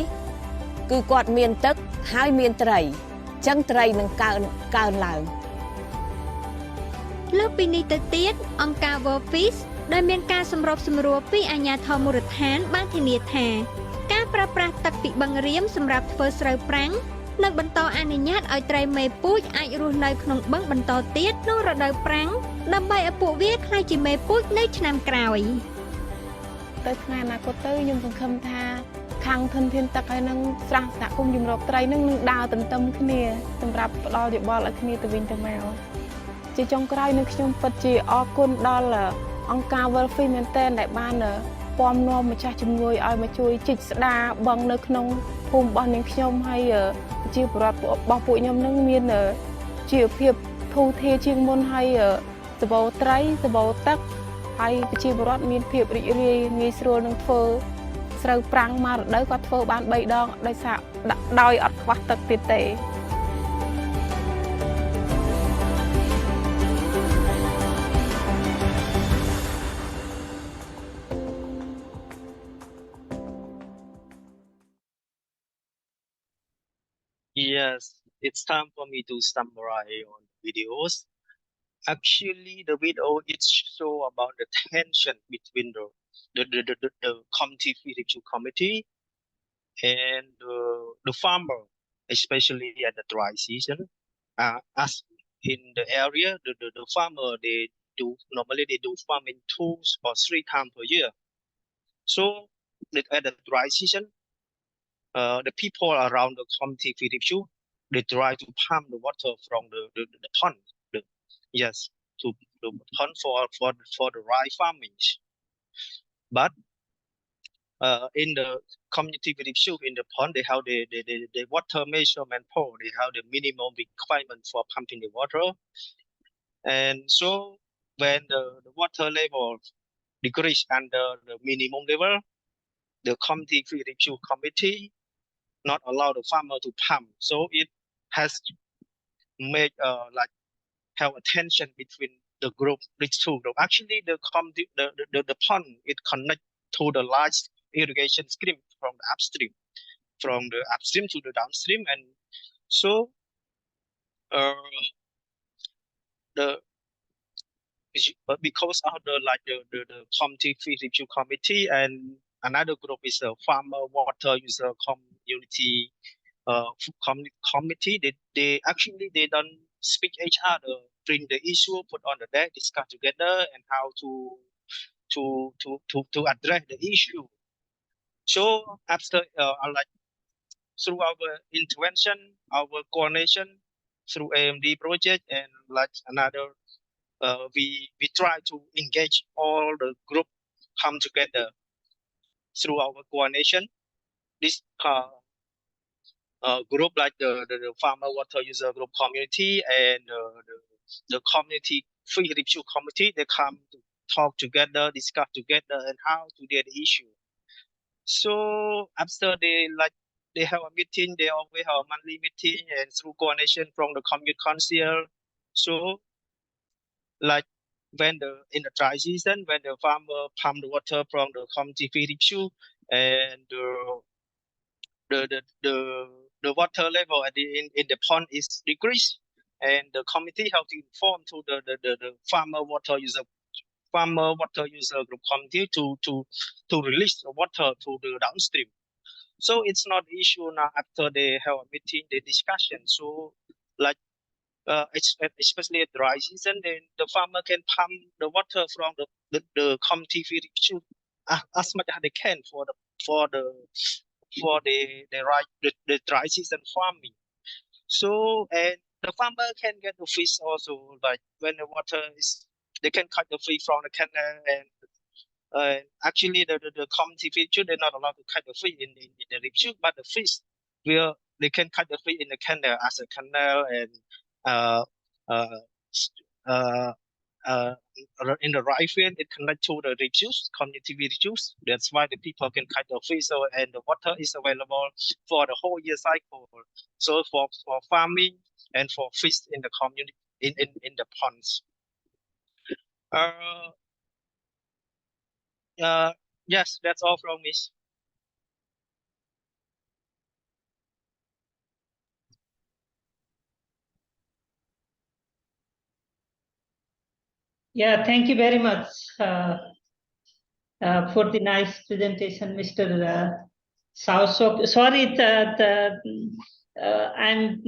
គឺគាត់មានទឹកហើយមានត្រីអញ្ចឹងត្រីនឹងកើនឡើងលើសពីនេះទៅទៀតអង្គការ World Fish ដែលមានការសម្របសម្រួលពីអាជ្ញាធរមូលដ្ឋានបានធានាថាការប្រើប្រាស់ទឹកពីបឹងរៀមសម្រាប់ធ្វើស្រូវប្រាំងនឹងបន្តអនុញ្ញាតឲ្យត្រីមេពូជអាចរស់នៅក្នុងបឹងបន្តទៀតក្នុងរដូវប្រាំងដើម្បីឲ្យពួកវាក្លាយជាមេពូជនៅឆ្នាំក្រោយទៅថ្ងៃអនាគតទៅខ្ញុំសង្ឃឹមថាខាងធនធានទឹកហើយនឹងស្រះសហគមន៍ជំរកត្រីនឹងដើរទន្ទឹមគ្នាសម្រាប់ផ្ដល់យោបល់ឲ្យគ្នាទៅវិញទៅមកជាចុងក្រោយនឹងខ្ញុំពិតជាអរគុណដល់អង្គការ World Fish មែនទែនដែលបានពំនាំម្ចាស់ជំនួយឲ្យមកជួយជីកស្ដារបឹងនៅក្នុងភូមិរបស់នាងខ្ញុំហើយជាប្រវត្តិរបស់ពួកខ្ញុំនឹងមានជីវភាពធូរធារជាងមុនហើយសបោត្រីសបោទឹកហើយប្រជាពលរដ្ឋមានភាពរីករាយងាយស្រួលនឹងធ្វើស្រូវប្រាំងមករដូវគាត់ធ្វើបាន3ដងដោយសារដោយអត់ខ្វះទឹកទៀតទេYes, it's time for me to summarize on videos. Actually, the video it show about the tension between the community feeding committee and the farmer, especially at the dry season. As in the area, the farmer they do farming 2 or 3 times per year. So at the dry season, the people around the community feeding they try to pump the water from the pond. To the pond for the rye farming. But in the community feeding in the pond, they have the water measurement pole. They have the minimum requirement for pumping the water. And so when the water level decrease under the minimum level, the community feeding committee not allow the farmer to pump. So it has made have a tension between the group, these 2 groups. Actually, the pond it connect to the large irrigation scheme from the upstream to the downstream, and so because of the community feeding committee and another group is a farmer water user community committee. They actually they don't speak each other, bring the issue, put on the deck, discuss together, and how to address the issue. So after through our intervention, our coordination through AMD project and another, we try to engage all the group come together through our coordination. This group like the farmer water user group community and the community free review committee. They come to talk together, discuss together, and how to deal the issue. So after they have a meeting, they always have a monthly meeting and through coordination from the community council. So like when in the dry season, when the farmer pump the water from the community free review and the water level in the pond is decreased, and the committee have to inform to the farmer water user group committee to release the water to the downstream. So it's not an issue now after they have a meeting, the discussion. So like especially at dry season, then the farmer can pump the water from the community free review as much as they can for the dry season farming. So and the farmer can get the fish also, like when the water is, they can cut the fish from the canal, and actually the community fish, they're not allowed to cut the fish in the review, but the fish they can cut the fish in the canal as a canal and in the right field, it connect to the reduce community reduce. That's why the people can cut the fish, so, and the water is available for the whole year cycle. So for farming and for fish in the community in the ponds. Yes, that's all from me. Yeah, thank you very much for the nice presentation, Mr. Saosok. Sorry, I'm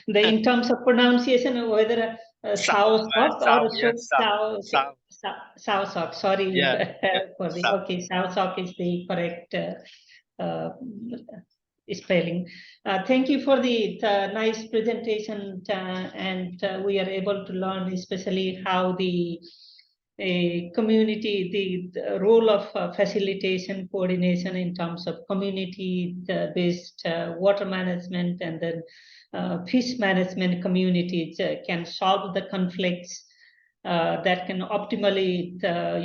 in terms of pronunciation, whether Saosok or Saosok. Sorry for the okay. Saosok is the correct spelling. Thank you for the nice presentation, and we are able to learn especially how the community, the role of facilitation, coordination in terms of community-based water management and then fish management communities can solve the conflicts that can optimally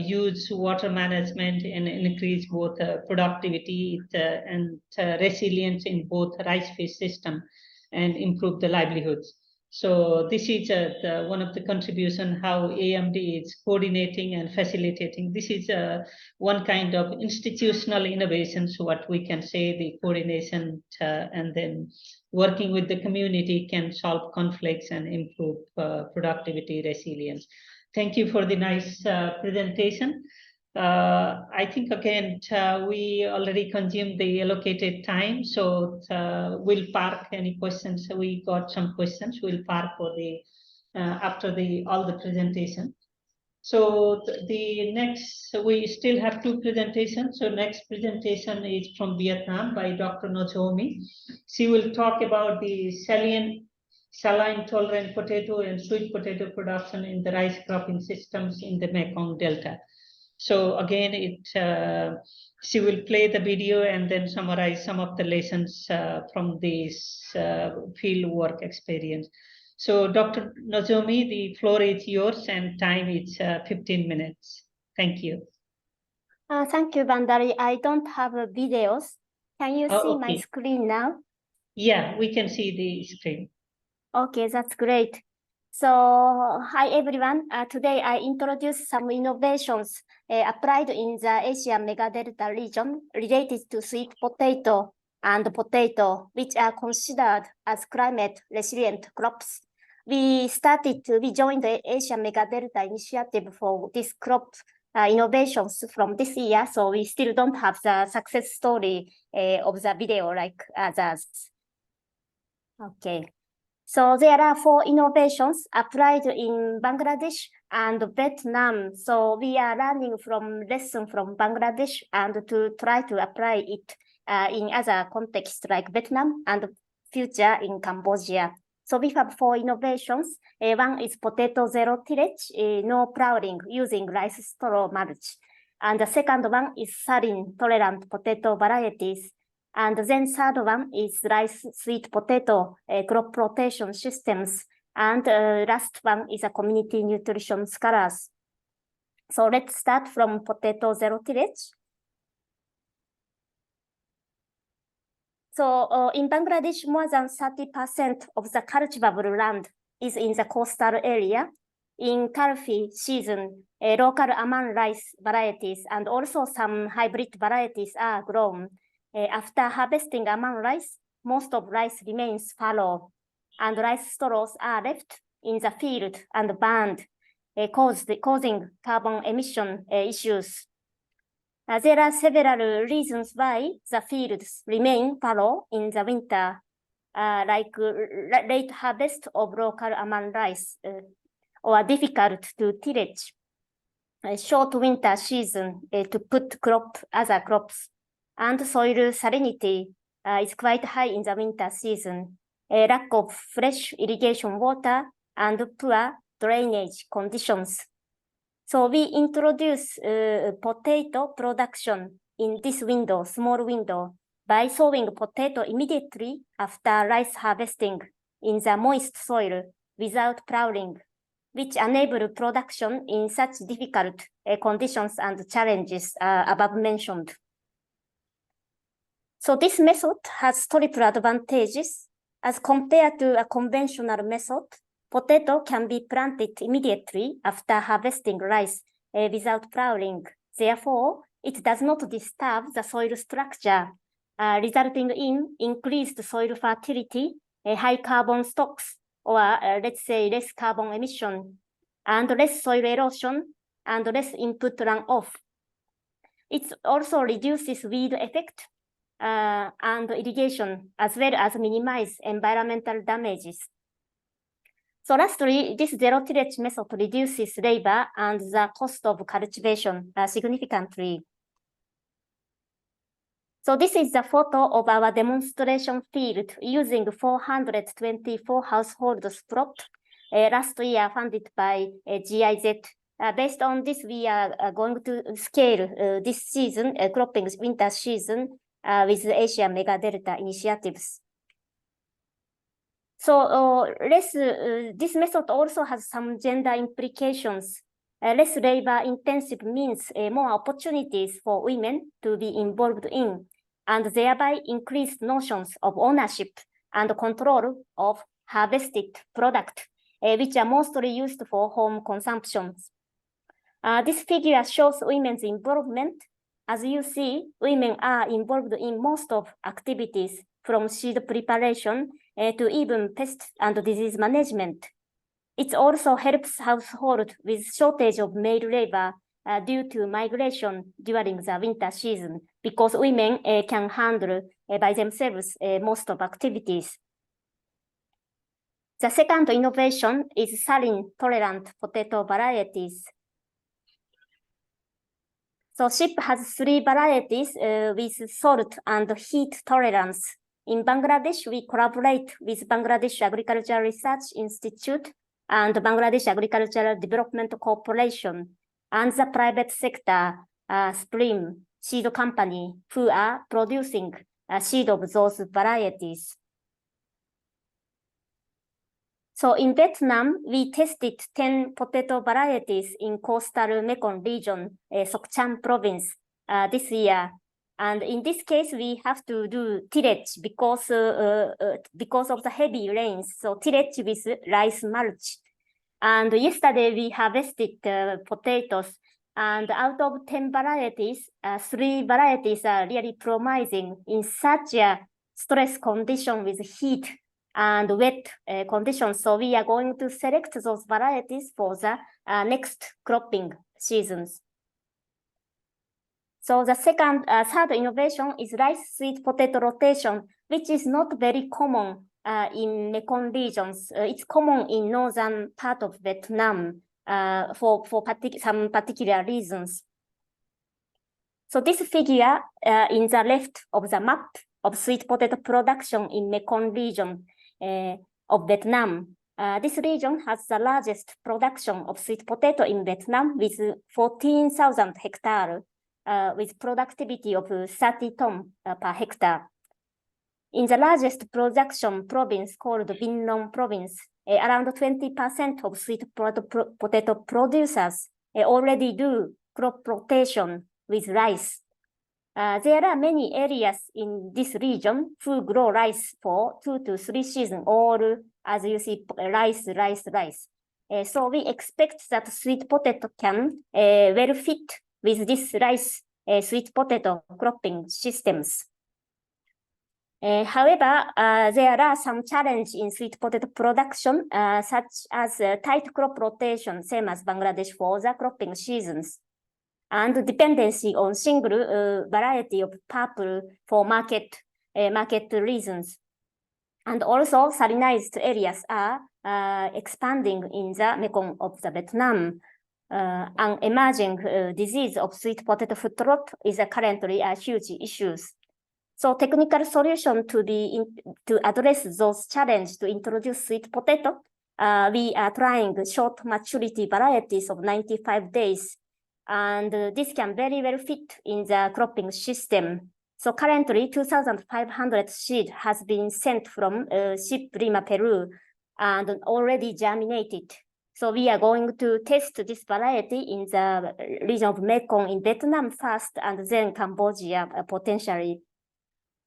use water management and increase both productivity and resilience in both rice fish system and improve the livelihoods. So this is one of the contribution how AMD is coordinating and facilitating. This is one kind of institutional innovations, what we can say, the coordination and then working with the community can solve conflicts and improve productivity, resilience. Thank you for the nice presentation. I think again, we already consumed the allocated time, so we'll park any questions. We got some questions, we'll park for the after all the presentation. So the next, we still have two presentations. So next presentation is from Vietnam by Dr. Nozomi. She will talk about the saline tolerant potato and sweet potato production in the rice cropping systems in the Mekong Delta. So again, she will play the video and then summarize some of the lessons from this field work experience. So Dr. Nozomi, the floor is yours and time is 15 minutes. Thank you. Thank you, Bandari. I don't have videos. Can you see my screen now? Yeah, we can see the screen. Okay, that's great. So, hi everyone. Today I introduce some innovations applied in the Asian Megadelta region related to sweet potato and potato, which are considered as climate resilient crops. We joined the Asian Megadelta initiative for this crop innovations from this year, so we still don't have the success story of the video like others. Okay. So there are 4 innovations applied in Bangladesh and Vietnam. So we are learning from lessons from Bangladesh and to try to apply it in other contexts like Vietnam and future in Cambodia. So we have 4 innovations. One is potato zero tillage, no plowing using rice straw mulch. And the second one is saline tolerant potato varieties. And then third one is rice sweet potato crop rotation systems. And last one is a community nutrition scholars. So let's start from potato zero tillage. So in Bangladesh, more than 30% of the cultivable land is in the coastal area. In Kharif season, local Aman rice varieties and also some hybrid varieties are grown. After harvesting Aman rice, most of rice remains fallow, and rice straws are left in the field and burned, causing carbon emission issues. There are several reasons why the fields remain fallow in the winter, like late harvest of local Aman rice, or difficult to tillage, short winter season to put other crops, and soil salinity is quite high in the winter season, lack of fresh irrigation water, and poor drainage conditions. So we introduce potato production in this window, small window, by sowing potato immediately after rice harvesting in the moist soil without plowing, which enable production in such difficult conditions and challenges above mentioned. So this method has triple advantages. As compared to a conventional method, potato can be planted immediately after harvesting rice without plowing. Therefore, it does not disturb the soil structure, resulting in increased soil fertility, high carbon stocks, or let's say less carbon emission, and less soil erosion, and less input runoff. It also reduces weed effect and irrigation, as well as minimize environmental damages. So lastly, this zero tillage method reduces labor and the cost of cultivation significantly. So this is the photo of our demonstration field using 424 households plot last year funded by GIZ. Based on this, we are going to scale this season, cropping winter season, with Asia Mega Delta initiatives. So this method also has some gender implications. Less labor intensive means more opportunities for women to be involved in, and thereby increased notions of ownership and control of harvested product, which are mostly used for home consumption. This figure shows women's involvement. As you see, women are involved in most of activities, from seed preparation to even pest and disease management. It also helps households with shortage of male labor due to migration during the winter season, because women can handle by themselves most of activities. The second innovation is saline-tolerant potato varieties. So SHIP has 3 varieties with salt and heat tolerance. In Bangladesh, we collaborate with Bangladesh Agricultural Research Institute and Bangladesh Agricultural Development Corporation and the private sector, Spring Seed Company, who are producing seed of those varieties. So in Vietnam, we tested 10 potato varieties in coastal Mekong region, Sok Cham province, this year. And in this case, we have to do tillage because of the heavy rains. So tillage with rice mulch. And yesterday we harvested potatoes. And out of 10 varieties, 3 varieties are really promising in such a stress condition with heat and wet conditions. So we are going to select those varieties for the next cropping seasons. So the third innovation is rice sweet potato rotation, which is not very common in Mekong regions. It's common in northern part of Vietnam for some particular reasons. So this figure in the left of the map of sweet potato production in Mekong region of Vietnam. This region has the largest production of sweet potato in Vietnam with 14,000 hectares with productivity of 30 tons per hectare. In the largest production province called Binh Long province, around 20% of sweet potato producers already do crop rotation with rice. There are many areas in this region who grow rice for 2 to 3 seasons, or as you see, rice. So we expect that sweet potato can well fit with this rice sweet potato cropping systems. However, there are some challenges in sweet potato production, such as tight crop rotation, same as Bangladesh for the cropping seasons, and dependency on single variety of purple for market reasons. And also salinized areas are expanding in the Mekong of the Vietnam. An emerging disease of sweet potato foot rot is currently a huge issue. So technical solution to address those challenges to introduce sweet potato, we are trying short maturity varieties of 95 days. And this can very well fit in the cropping system. So currently 2,500 seed has been sent from ship Lima, Peru, and already germinated. So we are going to test this variety in the region of Mekong in Vietnam first, and then Cambodia potentially.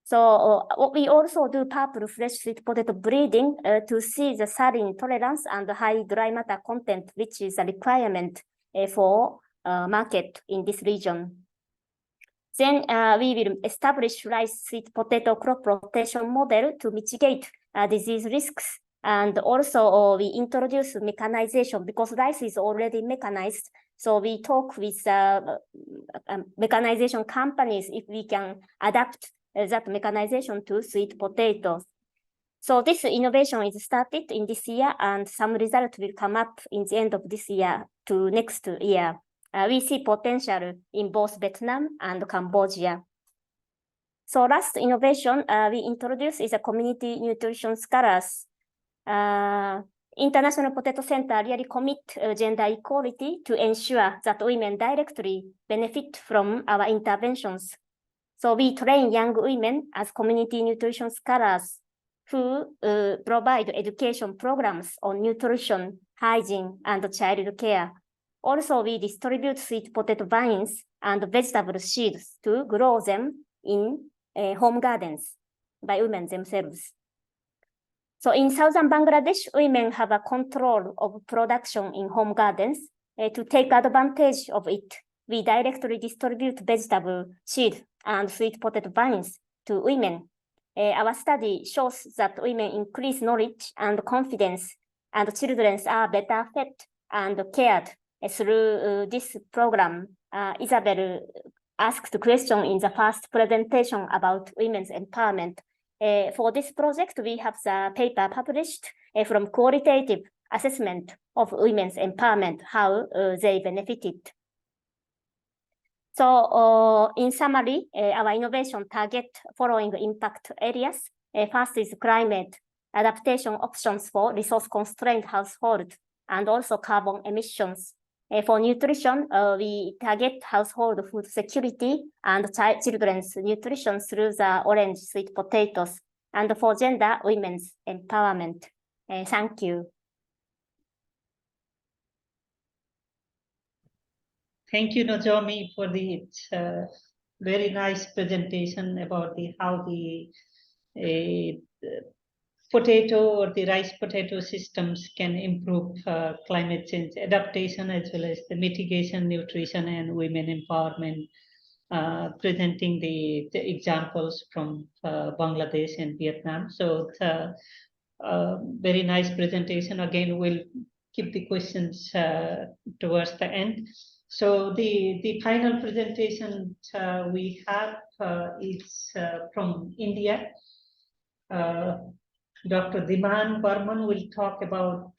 So we also do purple fresh sweet potato breeding to see the saline tolerance and high dry matter content, which is a requirement for market in this region. Then we will establish rice sweet potato crop rotation model to mitigate disease risks. And also we introduce mechanization because rice is already mechanized. So we talk with mechanization companies if we can adapt that mechanization to sweet potatoes. So this innovation is started in this year, and some result will come up in the end of this year to next year. We see potential in both Vietnam and Cambodia. So last innovation we introduced is a community nutrition scholars. International Potato Center really commit gender equality to ensure that women directly benefit from our interventions. So we train young women as community nutrition scholars who provide education programs on nutrition, hygiene, and child care. Also, we distribute sweet potato vines and vegetable seeds to grow them in home gardens by women themselves. So in southern Bangladesh, women have a control of production in home gardens. To take advantage of it, we directly distribute vegetable seed and sweet potato vines to women. Our study shows that women increase knowledge and confidence, and children are better fed and cared through this program. Isabel asked a question in the first presentation about women's empowerment. For this project, we have the paper published from qualitative assessment of women's empowerment, how they benefited. So in summary, our innovation target following impact areas. First is climate adaptation options for resource-constrained households and also carbon emissions. For nutrition, we target household food security and children's nutrition through the orange sweet potatoes. And for gender, women's empowerment. Thank you. Thank you, Nozomi, for the very nice presentation about how the potato or the rice potato systems can improve climate change adaptation, as well as the mitigation, nutrition, and women empowerment, presenting the examples from Bangladesh and Vietnam. So very nice presentation. Again, we'll keep the questions towards the end. So the final presentation we have is from India. Dr. Dhiman Burman will talk about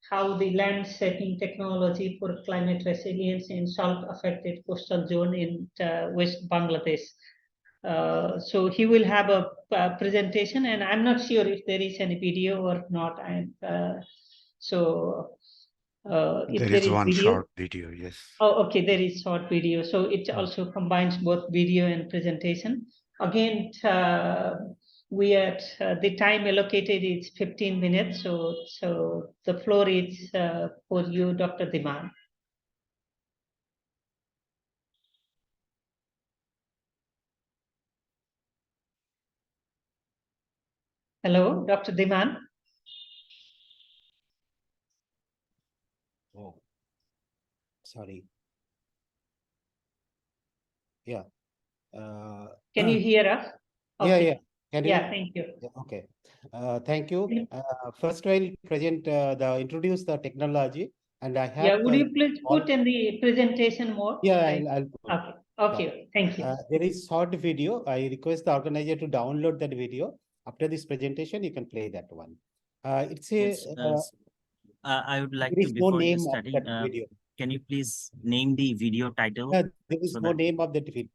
how the land shaping technology for climate resilience in salt-affected coastal zone in West Bangladesh. So he will have a presentation, and I'm not sure if there is any video or not. If there is one short video, yes. Oh, okay, there is short video. So it also combines both video and presentation. Again, we are the time allocated is 15 minutes. So the floor is for you, Dr. Dhiman. Hello, Dr. Dhiman. Oh, sorry. Yeah. Can you hear us? Yeah, Okay. yeah. Can you? Yeah, thank you. Yeah, okay. Thank you. First, I'll present introduce the technology, and I have. Yeah, would you please all- put in the presentation mode? Yeah, Like- I'll put. Okay. Okay. Thank you. There is short video. I request the organizer to download that video. After this presentation, you can play that one. It's a. Yes, I would like there to, is no before you name of starting, that video. can you please name the video title? There is so no that- name of that video.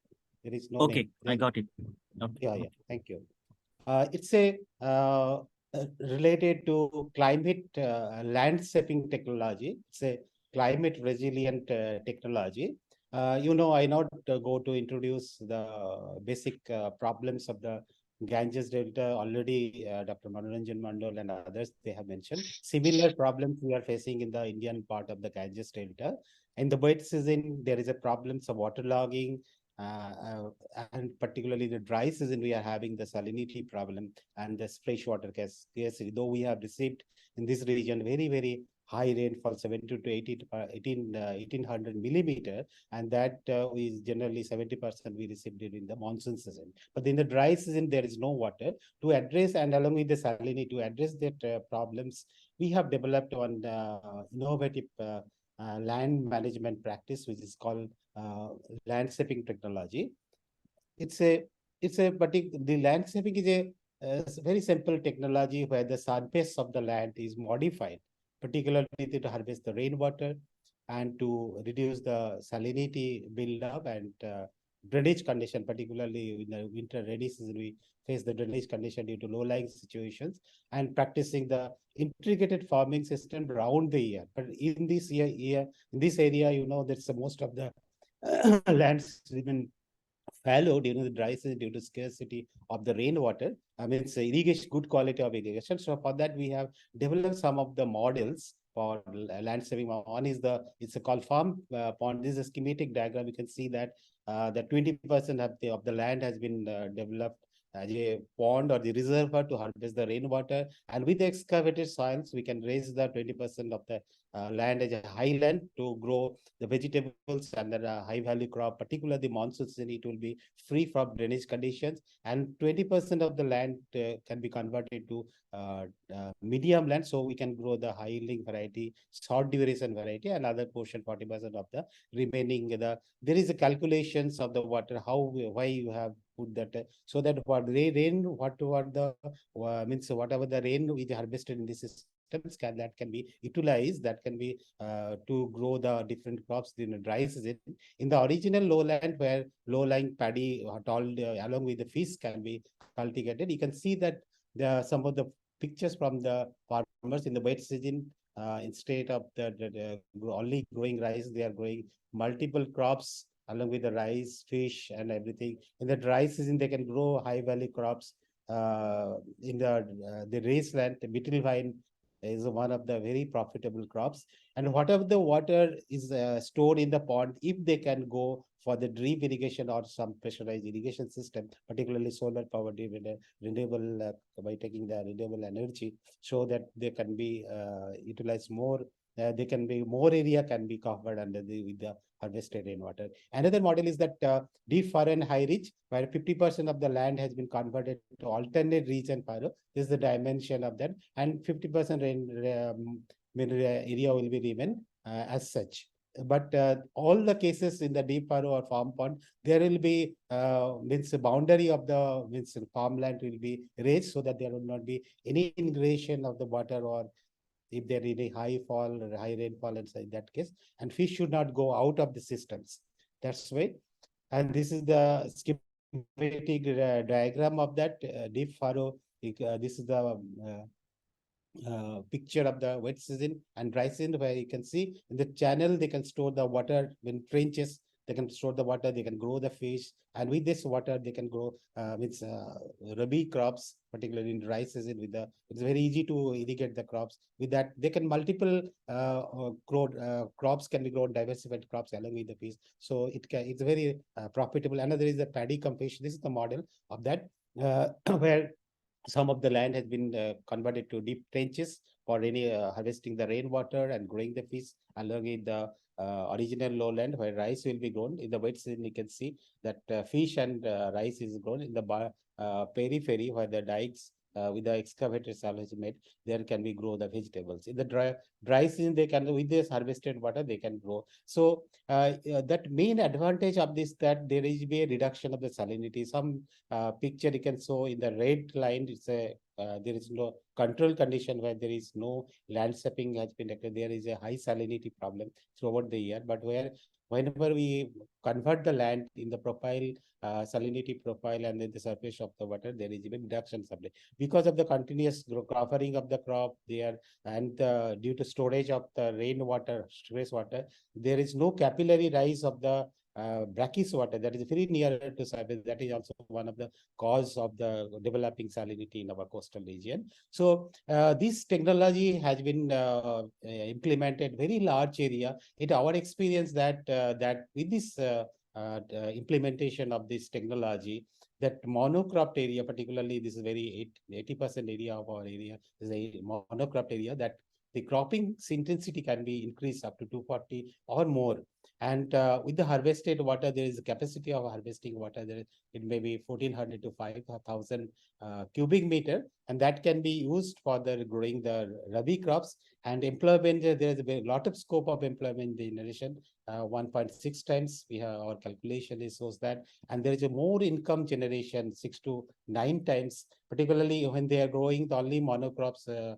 There is no Okay, name. I got it. Okay. Yeah. Thank you. It's a related to climate landscaping technology. It's a climate resilient technology. I not go to introduce the basic problems of the Ganges Delta. Already Dr. Manoranjan Mandal and others, they have mentioned similar problems we are facing in the Indian part of the Ganges Delta. In the wet season, there is a problems of waterlogging, and particularly the dry season, we are having the salinity problem and the freshwater scarcity. Though we have received in this region very, very high rainfall, 70 to 1800 millimeter, and that is generally 70% we received during the monsoon season. But in the dry season, there is no water to address, and along with the salinity, to address that problems, we have developed one innovative land management practice, which is called landscaping technology. The landscaping is a very simple technology where the surface of the land is modified, particularly to harvest the rainwater and to reduce the salinity buildup and drainage condition, particularly in the winter rainy season, we face the drainage condition due to low-lying situations, and practicing the integrated farming system around the year. But in this in this area, that's most of the lands even fallow during the dry season due to scarcity of the rainwater. I mean, it's irrigation, good quality of irrigation. So for that, we have developed some of the models for land saving. One is it's called farm pond. This is a schematic diagram. You can see that that 20% of the land has been developed as a pond or the reservoir to harvest the rainwater. And with the excavated soils, we can raise the 20% of the land as a highland to grow the vegetables and the high value crop, particularly the monsoon season, it will be free from drainage conditions. And 20% of the land can be converted to medium land, so we can grow the high yielding variety, short duration variety, and other portion 40% of the remaining. There is a calculations of the water, why you have put that, so that whatever the rain is harvested in this systems that can be utilized, that can be to grow the different crops in the dry season. In the original lowland, where low-lying paddy along with the fish can be cultivated, you can see that some of the pictures from the farmers in the wet season, instead of the only growing rice, they are growing multiple crops along with the rice, fish, and everything. In the dry season, they can grow high value crops. In the raised land, the betel vine is one of the very profitable crops. And whatever the water is stored in the pond, if they can go for the drip irrigation or some pressurized irrigation system, particularly solar power renewable by taking the renewable energy, so that they can be utilized more. They can be more area can be covered with the harvested rainwater. Another model is that deep furrow and high ridge, where 50% of the land has been converted to alternate ridge and furrow. This is the dimension of that, and 50% area will be remain as such. But all the cases in the deep furrow or farm pond, there will be the boundary of the farmland will be raised, so that there will not be any ingression of the water, or if there is a high fall or high rainfall in that case, and fish should not go out of the systems. That's why. And this is the schematic diagram of that deep furrow. This is the picture of the wet season and dry season, where you can see in the channel they can store the water in trenches they can store the water, they can grow the fish, and with this water they can grow rabi crops, particularly in dry season. It's very easy to irrigate the crops. With that, they can multiple crops can be grown, diversified crops along with the fish. So it's very profitable. Another is the paddy compassion. This is the model of that, where some of the land has been converted to deep trenches for harvesting the rainwater and growing the fish along with the original lowland where rice will be grown. In the wet season, you can see that fish and rice is grown. In the periphery where the dikes with the excavator salvage made, there can be grow the vegetables. In the dry season, they can, with this harvested water, they can grow. So that main advantage of this, that there is a reduction of the salinity. Some picture you can show in the red line, it's a there is no control condition where there is no landscaping has been declared. There is a high salinity problem throughout the year, but whenever we convert the land in the profile, salinity profile, and then the surface of the water, there is a reduction someday because of the continuous covering of the crop there, and due to storage of the rainwater, stress water, there is no capillary rise of the brackish water that is very near to surface. That is also one of the cause of the developing salinity in our coastal region. So this technology has been implemented very large area. In our experience, that with this implementation of this technology, that monocropped area, particularly this is very 80% area of our area is a monocropped area, that the cropping intensity can be increased up to 240 or more. And with the harvested water, there is a capacity of harvesting water. There, it may be 1,400 to 5,000 cubic meter, and that can be used for the growing the rabi crops and employment. There is a lot of scope of employment generation. 1.6 times we have our calculation is shows that, and there is a more income generation 6 to 9 times, particularly when they are growing the only monocrops,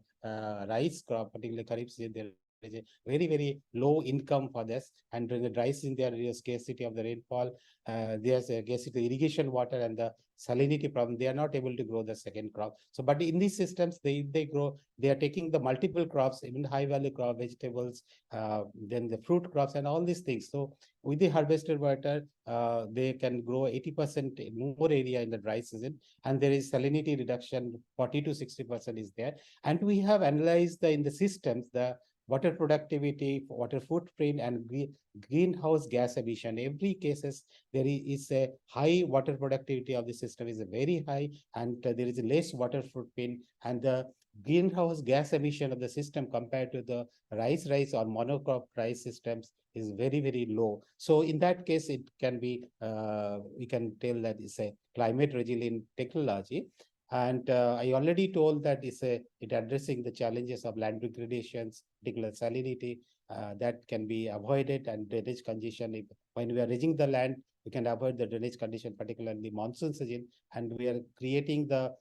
rice crop, particularly kharif season. There is a very low income for this, and during the dry season there is scarcity of the rainfall. There's a scarcity irrigation water and the salinity problem. They are not able to grow the second crop. So, but in these systems, they grow. They are taking the multiple crops, even high value crop, vegetables, then the fruit crops and all these things. So, with the harvested water, they can grow 80% more area in the dry season, and there is salinity reduction 40 to 60% is there. And we have analyzed in the systems the water productivity, water footprint, and greenhouse gas emission. Every cases there is a high water productivity of the system is very high, and there is less water footprint, and the greenhouse gas emission of the system compared to the rice or monocrop rice systems is very low. So in that case, it can be we can tell that it's a climate resilient technology. And I already told that it addressing the challenges of land degradations, particular salinity, that can be avoided, and drainage congestion. When we are raising the land, we can avoid the drainage condition, particularly in the monsoon season, and we are creating the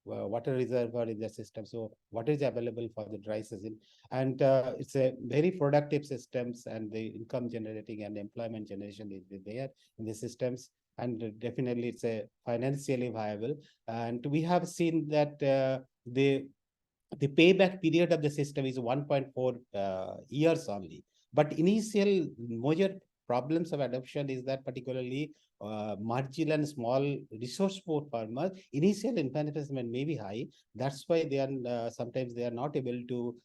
water reservoir in the system. So water is available for the dry season, and it's a very productive systems, and the income generating and employment generation is there in the systems. And definitely it's a financially viable. And we have seen that the payback period of the system is 1.4 years only. But initial major problems of adoption is that particularly marginal and small resource poor farmers, initial investment may be high. That's why they are sometimes they are not able to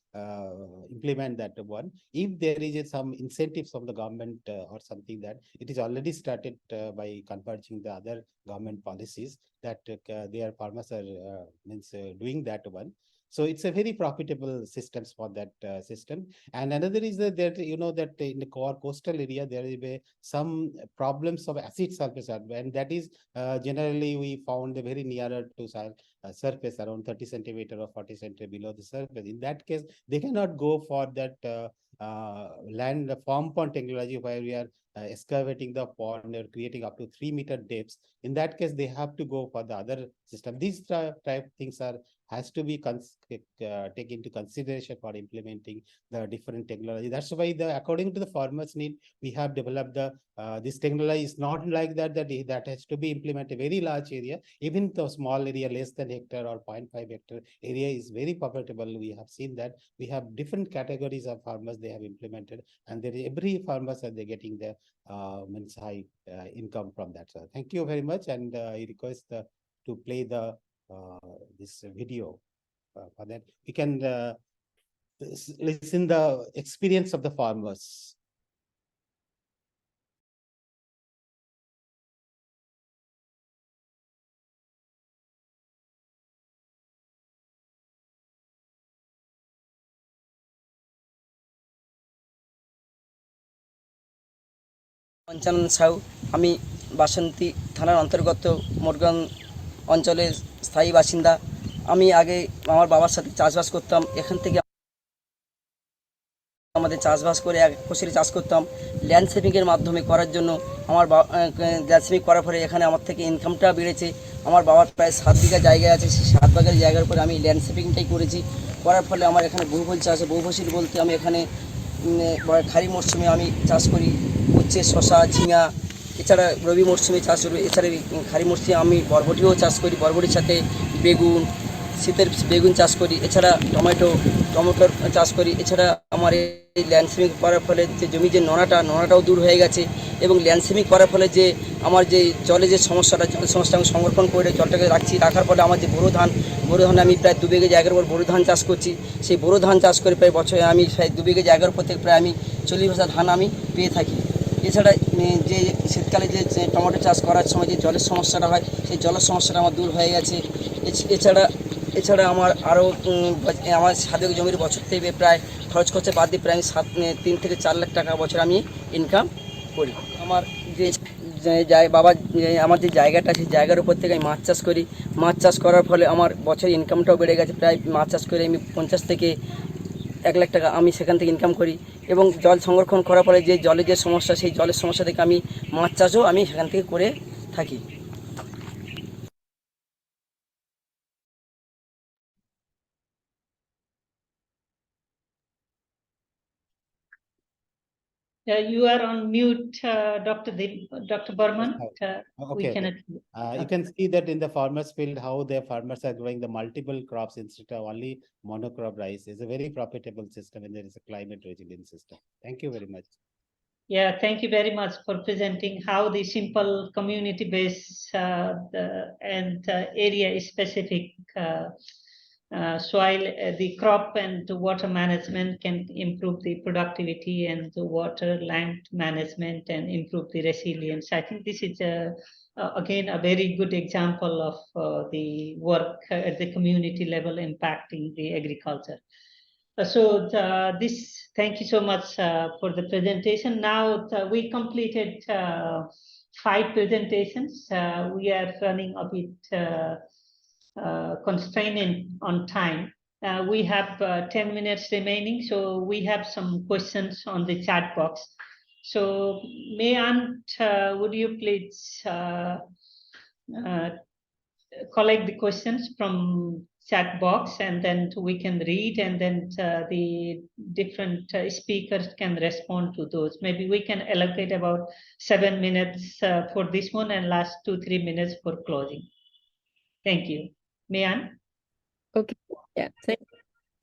implement that one. If there is some incentives from the government or something, that it is already started by converging the other government policies that their farmers are doing that one. So it's a very profitable systems for that system. And another is that you know that in the core coastal area there is some problems of acid surface, and that is generally we found very nearer to surface, around 30 centimeter or 40 centimeter below the surface. In that case, they cannot go for that land farm pond technology where we are excavating the pond or creating up to 3 meter depths. In that case, they have to go for the other system. These type things are has to be take into consideration for implementing the different technology. That's why according to the farmers' need, we have developed this technology is not like that has to be implemented very large area. Even the small area, less than hectare or 0.5 hectare area is very profitable. We have seen that we have different categories of farmers they have implemented, and there is every farmers are they getting the means high income from that. So thank you very much, and I request to play the this video for that. We can listen the experience of the farmers. Panchanan Sau, আমি বাসন্তী থানার অন্তর্গত Morgan অঞ্চলের স্থায়ী বাসিন্দা। আমি আগে আমার বাবার সাথে চাষবাস করতাম। এখান থেকে আমাদের চাষবাস করে এক ফসলি চাষ করতাম। ল্যান্ডস্কেপিংয়ের মাধ্যমে করার জন্য আমার ল্যান্ডস্কেপিং করার পরে এখানে আমার থেকে ইনকামটা বেড়েছে। আমার বাবার প্রায় 7 বিঘা জায়গা আছে, সেই 7 বিঘার জায়গার উপরে আমি ল্যান্ডস্কেপিংটাই করেছি। করার ফলে আমার এখানে বহুফসল চাষ, বহুফসল বলতে আমি এখানে খারিফ মরশুমে আমি চাষ করি উচ্ছে, শশা, ঝিঙা, এছাড়া রবি মরশুমে চাষ করি। এছাড়া খারিফ মরশুমে আমি বরবটিও চাষ করি, বরবটির সাথে বেগুন, শীতের বেগুন চাষ করি। এছাড়া টমেটোর চাষ করি। এছাড়া আমার এই ল্যান্ডস্কেপিং করার ফলে যে জমি যে নোনাটাও দূর হয়ে গেছে, এবং ল্যান্ডস্কেপিং করার ফলে যে আমার যে জলে যে সমস্যাটা আমি সংরক্ষণ করে জলটাকে রাখার ফলে আমার যে বোরো ধান আমি প্রায় 2 বিঘা জায়গার উপর বোরো ধান চাষ করছি। সেই বোরো ধান চাষ করে প্রায় বছরে আমি প্রায় 2 বিঘা জায়গার উপর থেকে প্রায় আমি 40 বস্তা ধান আমি পেয়ে থাকি। এছাড়া যে শীতকালে যে টমেটো চাষ করার সময় যে জলের সমস্যাটা হয়, সেই জলের সমস্যাটা আমার দূর হয়ে গেছে। এছাড়া আমার আরও আমার 7 বিঘা জমির বছর থেকে প্রায় খরচ খরচা বাদ দিয়ে প্রায় আমি 3 থেকে 4 লাখ টাকা বছর আমি ইনকাম করি। আমার আমার যে জায়গাটা, সেই জায়গার উপর থেকে আমি মাছ চাষ করি। মাছ চাষ করার ফলে আমার বছর ইনকামটাও বেড়ে গেছে। প্রায় মাছ চাষ করে আমি 50 থেকে 1 লাখ টাকা আমি সেখান থেকে ইনকাম করি। এবং জল সংরক্ষণ করার ফলে যে জলের যে সমস্যা, সেই জলের সমস্যা থেকে আমি মাছ চাষও আমি সেখান থেকে করে থাকি। You are on mute, Dr. Burman. We Okay. cannot. You can see that in the farmers field, how the farmers are growing the multiple crops instead of only monocrop rice. It's a very profitable system, and there is a climate resilient system. Thank you very much. Yeah, thank you very much for presenting how the simple community-based and area-specific soil, the crop and water management can improve the productivity, and the water land management and improve the resilience. I think this is again a very good example of the work at the community level impacting the agriculture. Thank you so much for the presentation. Now we completed 5 presentations. We are running a bit constrained on time. We have 10 minutes remaining, so we have some questions on the chat box. So Mayant, would you please collect the questions from chat box, and then we can read, and then the different speakers can respond to those. Maybe we can allocate about 7 minutes for this one, and last 2-3 minutes for closing. Thank you. Mayan? Okay, yeah,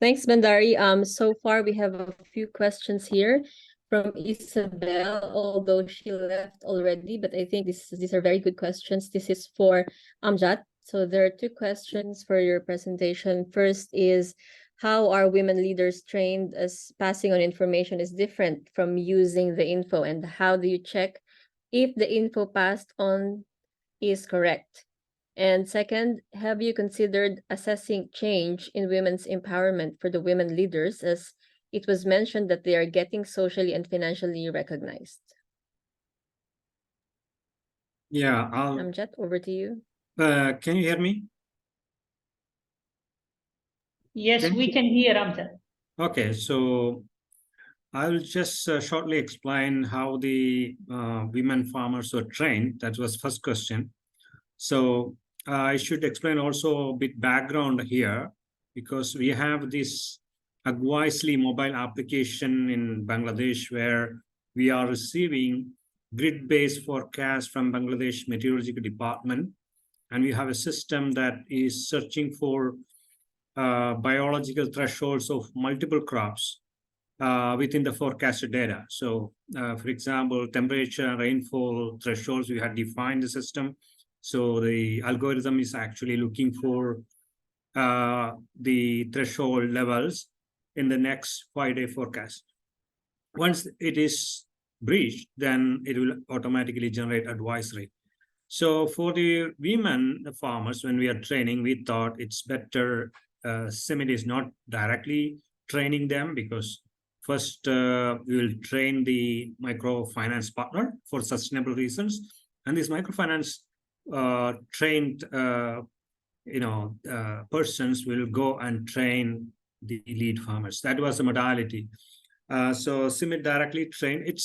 thanks, Bandari. So far we have a few questions here from Isabel, although she left already, but I think these are very good questions. This is for Amjad. So there are 2 questions for your presentation. First is, how are women leaders trained as passing on information is different from using the info, and how do you check if the info passed on is correct? And second, have you considered assessing change in women's empowerment for the women leaders, as it was mentioned that they are getting socially and financially recognized? Yeah, Amjad, over to you. Can you hear me? Yes, we can hear Amjad. Okay, so I will just shortly explain how the women farmers were trained. That was first question. So I should explain also a bit background here, because we have this Agwisely mobile application in Bangladesh where we are receiving grid-based forecast from Bangladesh Meteorological Department, and we have a system that is searching for biological thresholds of multiple crops within the forecasted data. So, for example, temperature, rainfall thresholds, we have defined the system. So the algorithm is actually looking for the threshold levels in the next 5-day forecast. Once it is breached, then it will automatically generate advisory. So for the women, the farmers, when we are training, we thought it's better CIMMYT is not directly training them, because first we will train the microfinance partner for sustainable reasons, and this microfinance trained persons will go and train the lead farmers. That was the modality. So CIMMYT directly trained.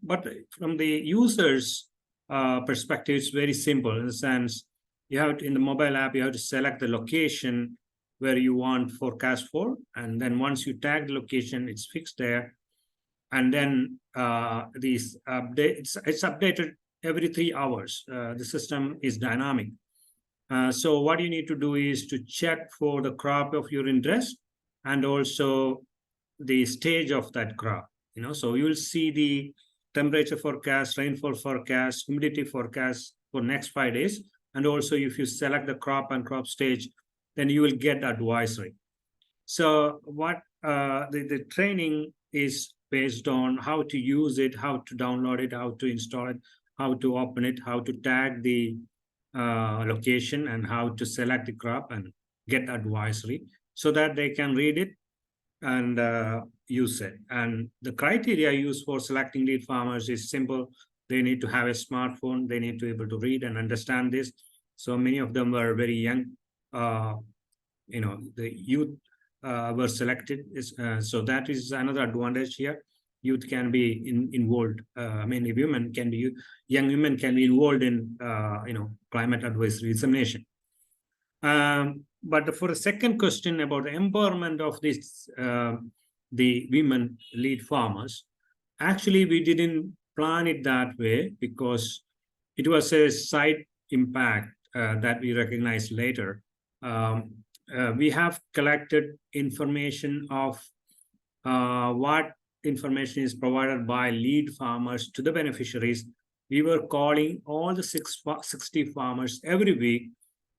But from the users' perspective, it's very simple in the sense you have to, in the mobile app, you have to select the location where you want forecast for, and then once you tag the location, it's fixed there, and then these updates, it's updated every 3 hours. The system is dynamic. So what you need to do is to check for the crop of your interest and also the stage of that crop. So you will see the temperature forecast, rainfall forecast, humidity forecast for next 5 days, and also if you select the crop and crop stage, then you will get advisory. So what the training is based on how to use it, how to download it, how to install it, how to open it, how to tag the location, and how to select the crop and get advisory, so that they can read it and use it. And the criteria used for selecting lead farmers is simple. They need to have a smartphone. They need to be able to read and understand this. So many of them were very young. The youth were selected. So that is another advantage here. Youth can be involved. Many women can be, young women can be involved in, climate advisory dissemination. But for the second question about the empowerment of this, the women lead farmers, actually we didn't plan it that way, because it was a side impact that we recognized later. We have collected information of what information is provided by lead farmers to the beneficiaries. We were calling all the 60 farmers every week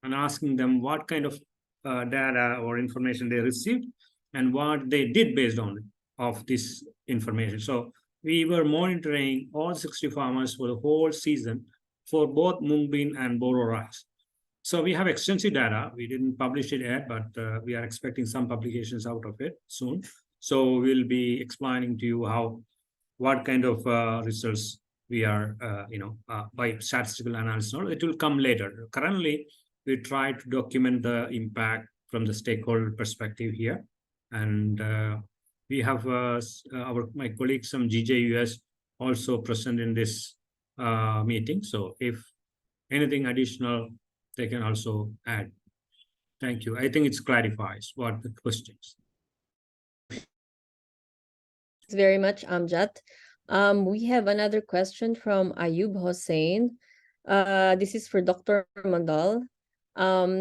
and asking them what kind of data or information they received and what they did based on of this information. So we were monitoring all 60 farmers for the whole season for both mung bean and boro rice. So we have extensive data. We didn't publish it yet, but we are expecting some publications out of it soon. So we'll be explaining to you what kind of results we are, by statistical analysis. It will come later. Currently, we try to document the impact from the stakeholder perspective here. And we have my colleagues from GJUS also present in this meeting. So if anything additional, they can also add. Thank you. I think it clarifies what the questions. Thanks very much, Amjad. We have another question from Ayub Hossein. This is for Dr. Mandal.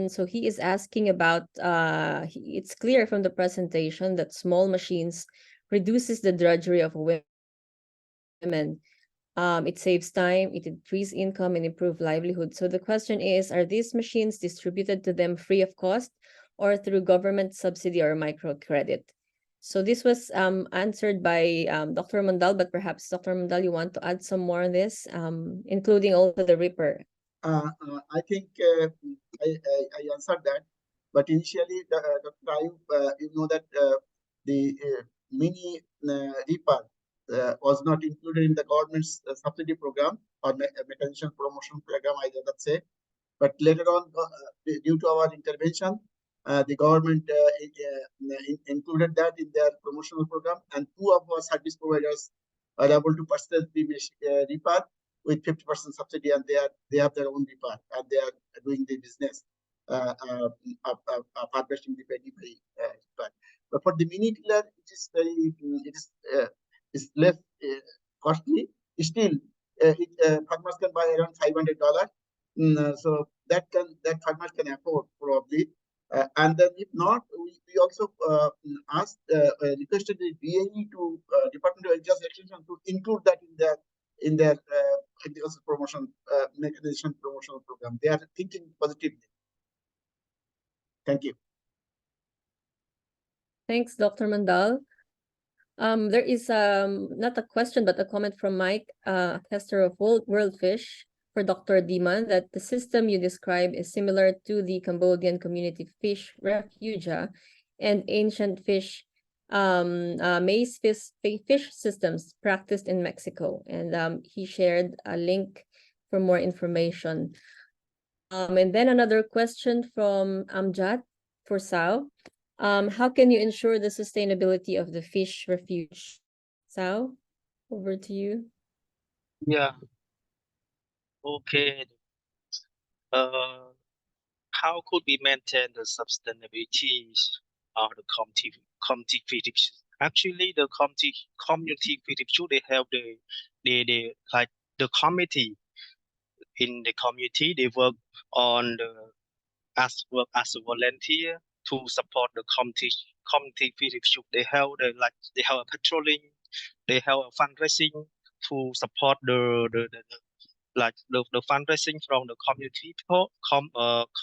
So he is asking about, it's clear from the presentation that small machines reduces the drudgery of women. It saves time, it increases income, and improve livelihood. So the question is, are these machines distributed to them free of cost or through government subsidy or microcredit? So this was answered by Dr. Mandal, but perhaps Dr. Mandal, you want to add some more on this, including also the Reaper. I think I answered that, but initially, Dr. Ayub, you know that the mini Reaper was not included in the government's subsidy program or mechanization promotion program, I cannot say. But later on, due to our intervention, the government included that in their promotional program, and 2 of our service providers are able to purchase the Reaper with 50% subsidy, and they have their own reaper, and they are doing the business of harvesting the paddy by reaper. But for the mini tiller, it's less costly. Still, farmers can buy around $500. So that farmers can afford probably. And then if not, we also requested the BAE to Department of Agriculture Extension to include that in their agriculture promotion mechanization promotional program. They are thinking positively. Thank you. Thanks, Dr. Mandal. There is not a question, but a comment from Mike, tester of WorldFish, for Dr. Diman, that the system you describe is similar to the Cambodian community fish refugia and ancient fish maize fish systems practiced in Mexico. And he shared a link for more information. And then another question from Amjad for Sao. How can you ensure the sustainability of the fish refuge? Sao, over to you. Yeah. Okay. How could we maintain the sustainability of the community feeding? Actually, the community feeding, they have the like the committee in the community. They work on as a volunteer to support the community feeding. They have a patrolling, they have a fundraising to support the fundraising from the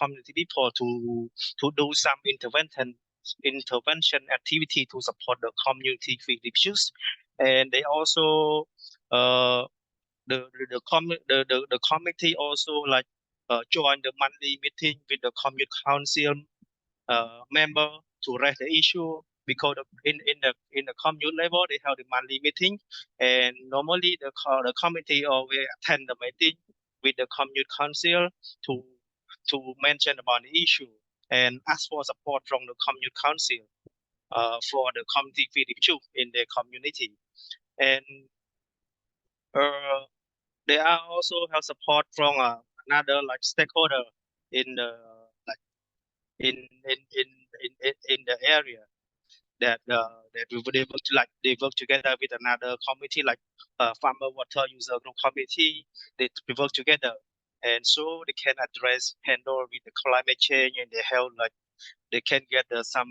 community people to do some intervention activity to support the community feed issues. And they also the committee also join the monthly meeting with the community council member to raise the issue, because in the commune level they have the monthly meeting, and normally the committee always attend the meeting with the commune council to mention about the issue and ask for support from the commune council for the community feed issue in the community. And they are also have support from another stakeholder in the in the area that we were able to they work together with another committee farmer water user group committee. They work together, and so they can handle with the climate change, and they help they can get some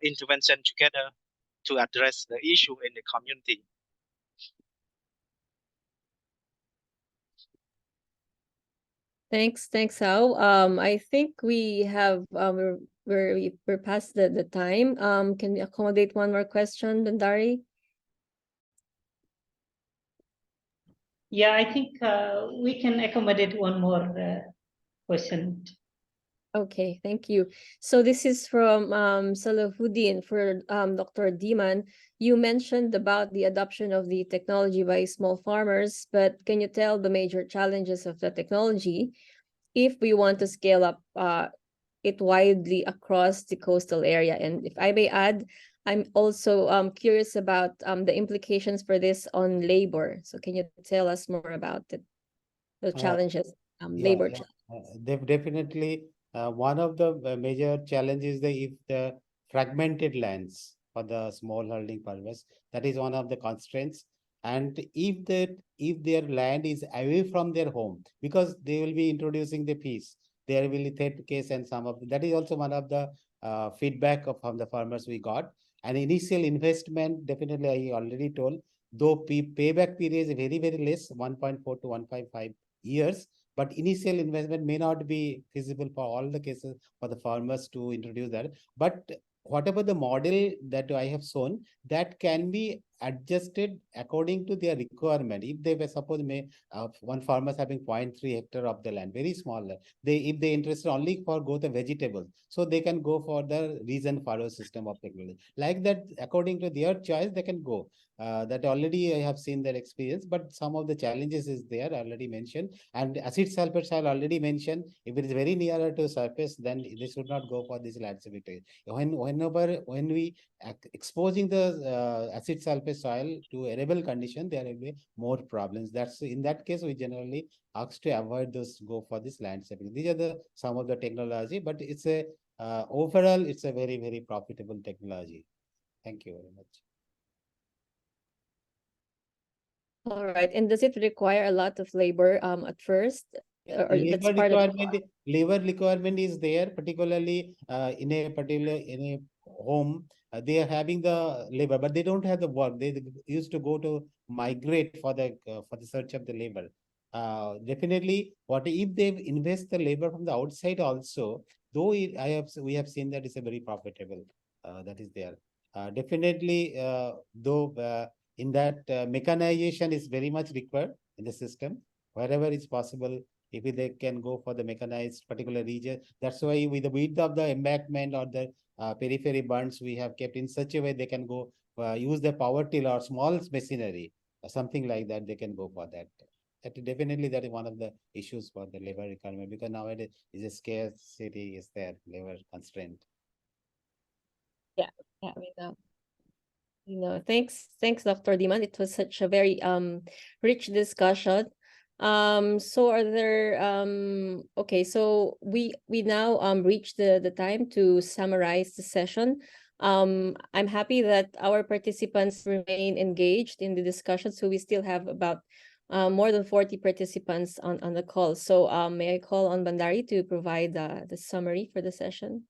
intervention together to address the issue in the community. Thanks, Sao. I think we have we're past the time. Can we accommodate one more question, Bandari? Yeah, I think we can accommodate one more question. Okay, thank you. So this is from Salahuddin for Dr. Diman. You mentioned about the adoption of the technology by small farmers, but can you tell the major challenges of the technology if we want to scale up it widely across the coastal area? And if I may add, I'm also curious about the implications for this on labor. So can you tell us more about the challenges, labor challenges? Definitely. One of the major challenges if the fragmented lands for the small holding farmers, that is one of the constraints. And if their land is away from their home, because they will be introducing the piece, there will be third case, and that is also one of the feedback from the farmers we got. And initial investment, definitely I already told, though payback period is very, very less, 1.4 to 1.5 years. But initial investment may not be feasible for all the cases for the farmers to introduce that. But whatever the model that I have shown, that can be adjusted according to their requirement. If they were suppose one farmer is having 0.3 hectare of the land, very small, if they interested only for go the vegetables, so they can go for the region farrow system of technology. Like that, according to their choice, they can go. That already I have seen that experience, but some of the challenges is there already mentioned. And acid sulfate I already mentioned. If it is very nearer to surface, then they should not go for this landscape. When we exposing the acid sulfate of a soil to arable condition, there will be more problems. That's in that case, we generally ask to avoid those, go for this landscaping. These are some of the technology, but it's a overall, it's a very, very profitable technology. Thank you very much. All right. And does it require a lot of labor at first? Or that's part of Labor requirement is there, particularly in a home. They are having the labor, but they don't have the work. They used to go to migrate for the search of the labor. Definitely, what if they invest the labor from the outside also? Though we have seen that it's a very profitable. That is there. Definitely, though in that mechanization is very much required in the system. Wherever it's possible, if they can go for the mechanized particular region. That's why with the width of the embankment or the periphery bunds, we have kept in such a way they can go use the power till or small machinery or something like that. They can go for that. Definitely, that is one of the issues for the labor requirement, because nowadays is a scarcity is there, labor constraint. Yeah, we know. Thanks, Dr. Diman. It was such a very rich discussion. So are there okay, so we now reached the time to summarize the session. I'm happy that our participants remain engaged in the discussion, so we still have about more than 40 participants on the call. So may I call on Bandari to provide the summary for the session?